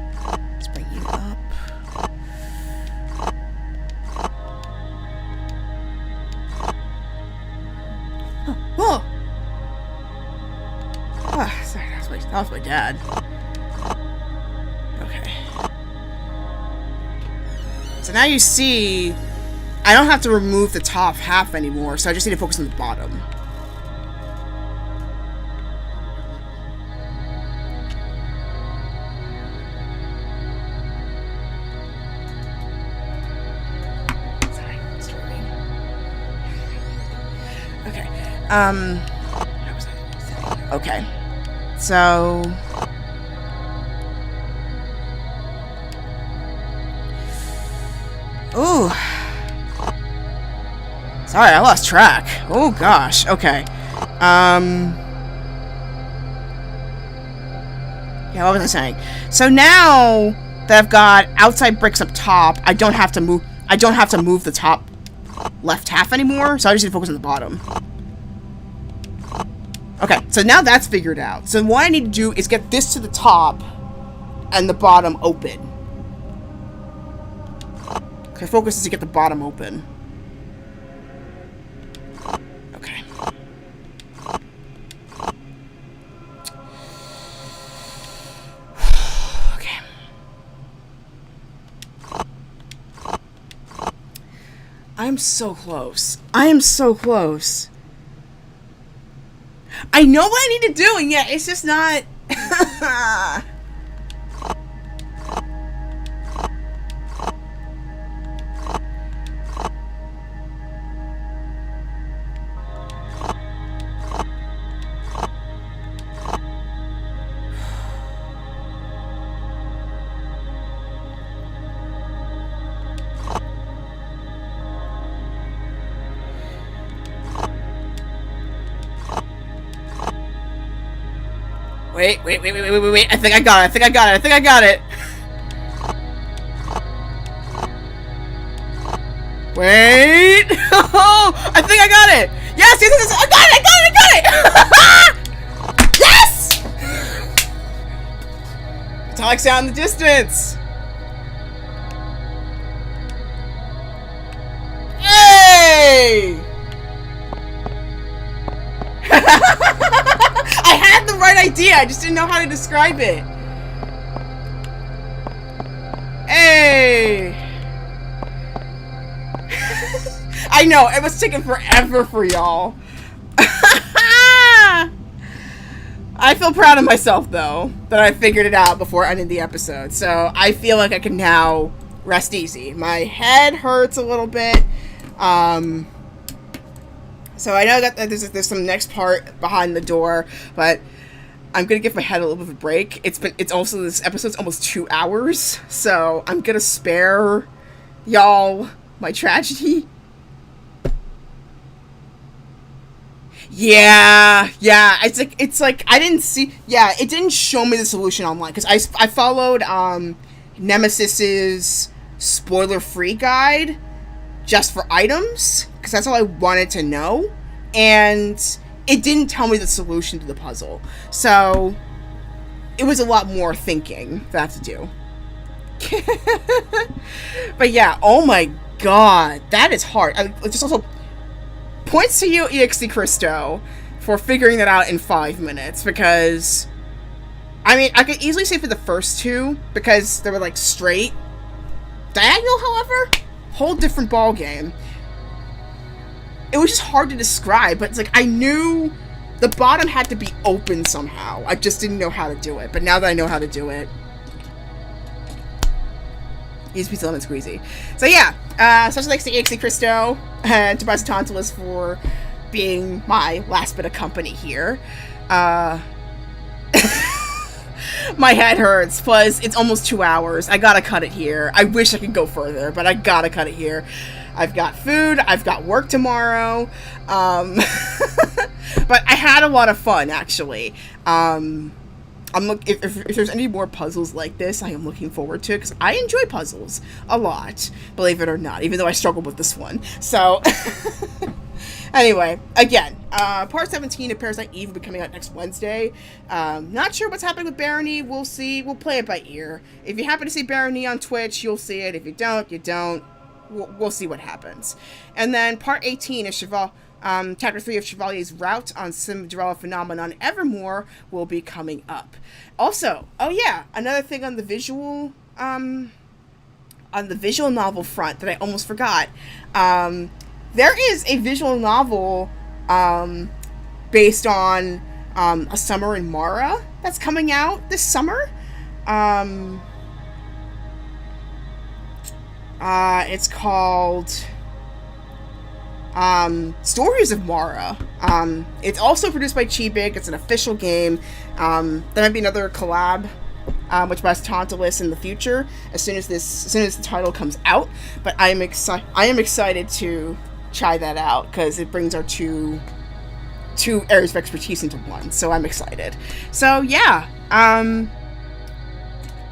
S1: Let's bring you up. Oh, whoa! Ah, sorry, that was my dad. Okay. So now you see... I don't have to remove the top half anymore, so I just need to focus on the bottom. Sorry, it's driving. Okay. How was I? Okay. So... Ooh. Sorry, I lost track. Oh gosh. Okay. Yeah, what was I saying? So now that I've got outside bricks up top, I don't have to move the top left half anymore, so I just need to focus on the bottom. Okay, so now that's figured out. So what I need to do is get this to the top and the bottom open. Okay, focus is to get the bottom open. I'm so close. I am so close. I know what I need to do, and yet it's just not... Wait. I think I got it. Wait. I think I got it. Yes. I got it. Yes. Metallic sound in the distance. Hey. I had the right idea, I just didn't know how to describe it. Hey! I know, it was taking forever for y'all. I feel proud of myself, though, that I figured it out before ending the episode. So, I feel like I can now rest easy. My head hurts a little bit. So I know that there's some next part behind the door, but I'm gonna give my head a little bit of a break. It's also, this episode's almost 2 hours, so I'm gonna spare y'all my tragedy. Yeah. It's like I didn't see. Yeah, it didn't show me the solution online because I followed Nemesis's spoiler-free guide just for items because that's all I wanted to know, and it didn't tell me the solution to the puzzle. So it was a lot more thinking that I have to do. But yeah, oh my god, that is hard. It just also points to you, EXC Christo, for figuring that out in 5 minutes, because I mean, I could easily say for the first two, because they were like straight. Diagonal, however, whole different ball game. It was just hard to describe, but it's like I knew the bottom had to be open somehow. I just didn't know how to do it. But now that I know how to do it, easy peasy lemon squeezy. So yeah, special thanks to EXC Christo and Tobias Tontalis for being my last bit of company here. My head hurts, plus it's almost 2 hours. I gotta cut it here. I wish I could go further, but I gotta cut it here. I've got food, I've got work tomorrow, but I had a lot of fun, actually. If there's any more puzzles like this, I am looking forward to it, because I enjoy puzzles a lot, believe it or not, even though I struggled with this one. So, anyway, again, part 17 of Parasite Eve will be coming out next Wednesday. Not sure what's happening with Barony. We'll see. We'll play it by ear. If you happen to see Barony on Twitch, you'll see it. If you don't, you don't. We'll see what happens. And then part 18 is Chapter 3 of Chevalier's Route on Cinderella Phenomenon Evermore will be coming up. Also, oh yeah, another thing on the visual novel front that I almost forgot. There is a visual novel based on A Summer in Mara that's coming out this summer. It's called Stories of Mara. It's also produced by Chibik. It's an official game. There might be another collab which buys Tantalus in the future as soon as the title comes out. But I am excited to try that out because it brings our two areas of expertise into one. So I'm excited. So yeah.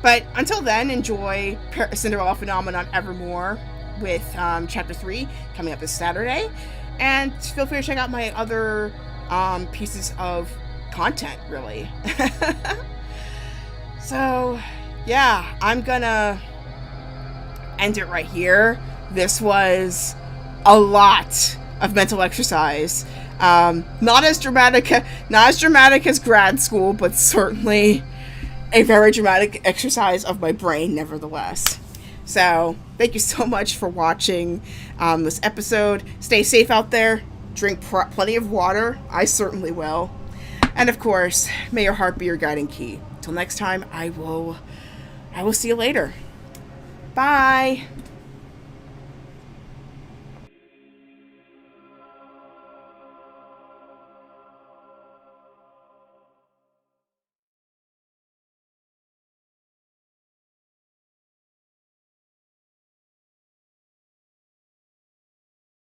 S1: But until then, enjoy Cinderella Phenomenon Evermore with Chapter 3 coming up this Saturday. And feel free to check out my other pieces of content, really. So, yeah, I'm gonna end it right here. This was a lot of mental exercise. Not as dramatic as grad school, but certainly a very dramatic exercise of my brain, nevertheless. So, thank you so much for watching this episode. Stay safe out there. Drink plenty of water. I certainly will. And of course, may your heart be your guiding key. Till next time, I will see you later. Bye.